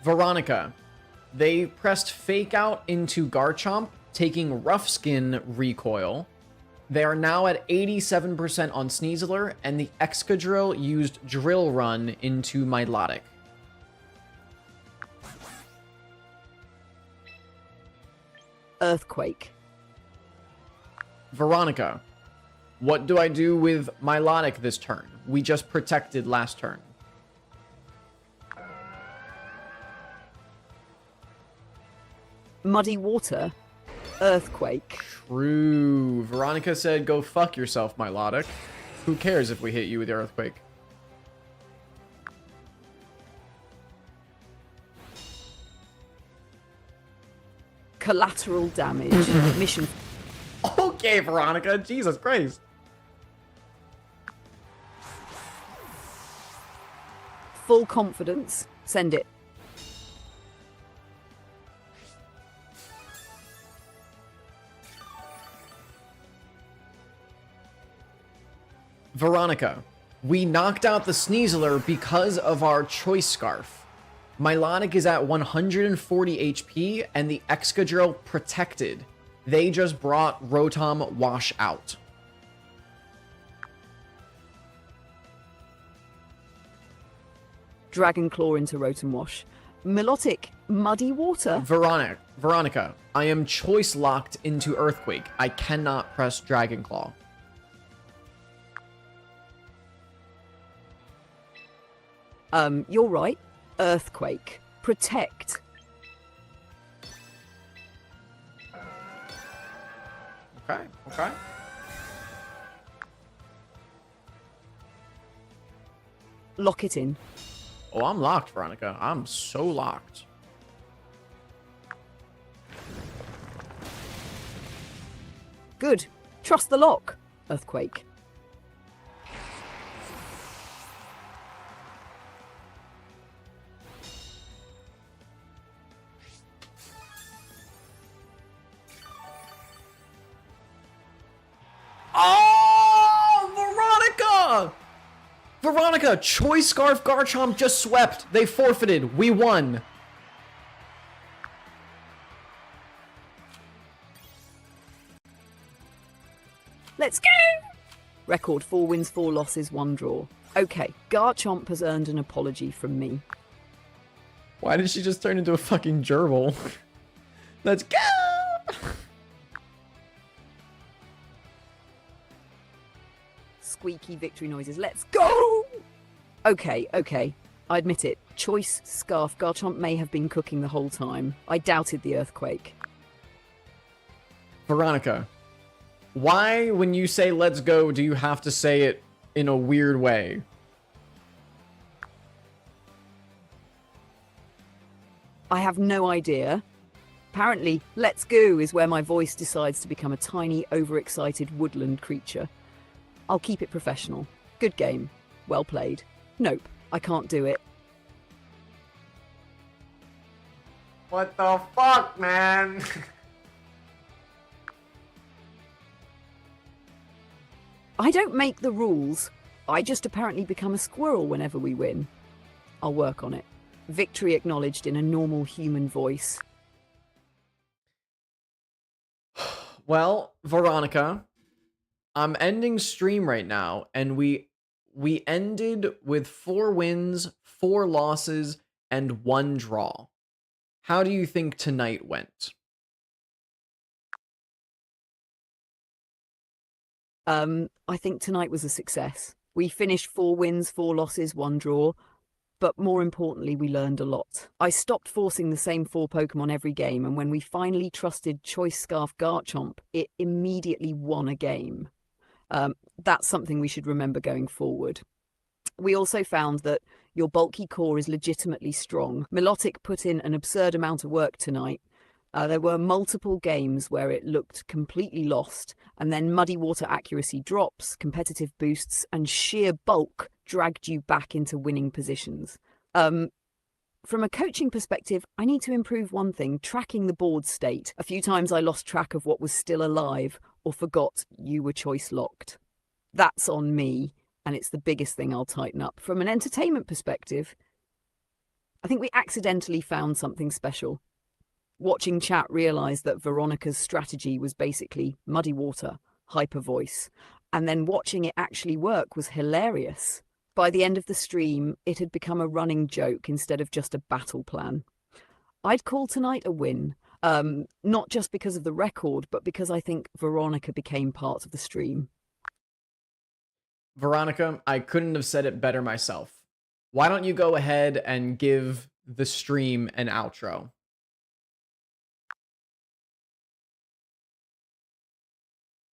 Veronica, they pressed Fake Out into Garchomp, taking Rough Skin recoil. They are now at 87% on Sneasler, and the Excadrill used Drill Run into Milotic. Earthquake. Veronica, what do I do with Milotic this turn? We just protected last turn. Muddy water, Earthquake. True. Veronica said, go fuck yourself, Milotic. Who cares if we hit you with the Earthquake? Collateral damage. Mission. Okay, Veronica. Jesus Christ. Full confidence. Send it. Veronica, we knocked out the Sneasler because of our choice scarf. Mylonic is at 140 HP and the Excadrill protected. They just brought Rotom Wash out. Dragon Claw into Rotom Wash. Milotic, Muddy Water. Veronica, I am choice locked into Earthquake. I cannot press Dragon Claw. You're right. Earthquake. Protect. Okay. Lock it in. Oh, I'm locked, Veronica. I'm so locked. Good. Trust the lock. Earthquake. Oh, Veronica! Veronica, Choice Scarf Garchomp just swept. They forfeited. We won. Let's go! Record 4 wins, 4 losses, 1 draw. Okay, Garchomp has earned an apology from me. Why did she just turn into a fucking gerbil? Let's go! Squeaky victory noises. Let's go! Okay. I admit it. Choice Scarf Garchomp may have been cooking the whole time. I doubted the earthquake. Veronica, why, when you say let's go, do you have to say it in a weird way? I have no idea. Apparently, let's go is where my voice decides to become a tiny, overexcited woodland creature. I'll keep it professional. Good game. Well played. Nope, I can't do it. What the fuck, man? I don't make the rules. I just apparently become a squirrel whenever we win. I'll work on it. Victory acknowledged in a normal human voice. Well, Veronica, I'm ending stream right now, and we ended with 4 wins, 4 losses, and 1 draw. How do you think tonight went? I think tonight was a success. We finished 4 wins, 4 losses, 1 draw. But more importantly, we learned a lot. I stopped forcing the same 4 Pokemon every game, and when we finally trusted Choice Scarf Garchomp, it immediately won a game. That's something we should remember going forward. We also found that your bulky core is legitimately strong. Milotic put in an absurd amount of work tonight. There were multiple games where it looked completely lost, and then muddy water accuracy drops, competitive boosts, and sheer bulk dragged you back into winning positions. From a coaching perspective, I need to improve one thing, tracking the board state. A few times I lost track of what was still alive or forgot you were choice locked. That's on me, and it's the biggest thing I'll tighten up. From an entertainment perspective, I think we accidentally found something special. Watching chat realised that Veronica's strategy was basically muddy water, hyper voice, and then watching it actually work was hilarious. By the end of the stream, it had become a running joke instead of just a battle plan. I'd call tonight a win, not just because of the record, but because I think Veronica became part of the stream. Veronica, I couldn't have said it better myself. Why don't you go ahead and give the stream an outro?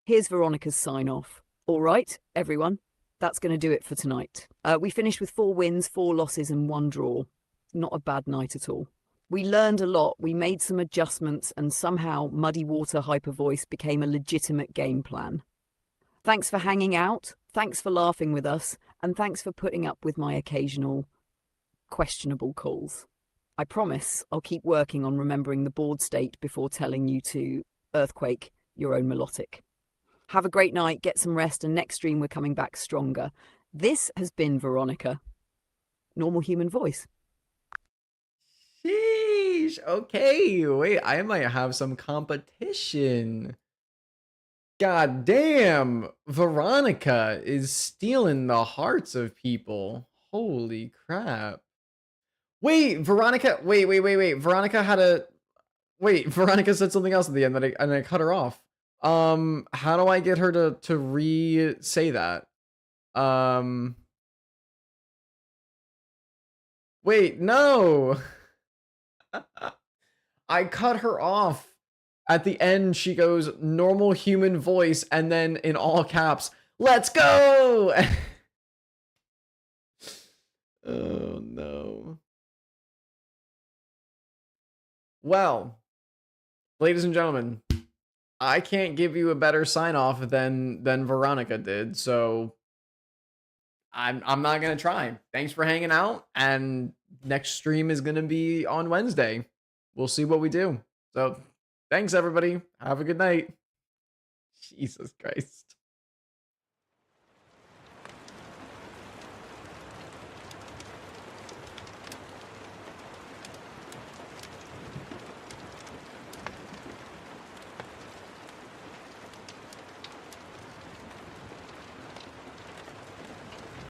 Here's Veronica's sign-off. All right, everyone, that's going to do it for tonight. We finished with 4 wins, 4 losses, and 1 draw. Not a bad night at all. We learned a lot, we made some adjustments, and somehow Muddy Water Hyper Voice became a legitimate game plan. Thanks for hanging out, thanks for laughing with us, and thanks for putting up with my occasional questionable calls. I promise I'll keep working on remembering the board state before telling you to earthquake your own melodic. Have a great night, get some rest, and next stream we're coming back stronger. This has been Veronica, normal human voice. Sheesh. Okay, wait, I might have some competition. God damn, Veronica is stealing the hearts of people. Holy crap. Wait, Veronica, wait. Veronica said something else at the end that I cut her off. How do I get her to re-say that? Wait, no. I cut her off. At the end, she goes, normal human voice, and then in all caps, let's go! Oh, no. Well, ladies and gentlemen, I can't give you a better sign off than Veronica did, so I'm not gonna try. Thanks for hanging out, and next stream is gonna be on Wednesday. We'll see what we do. So thanks everybody. Have a good night. Jesus Christ.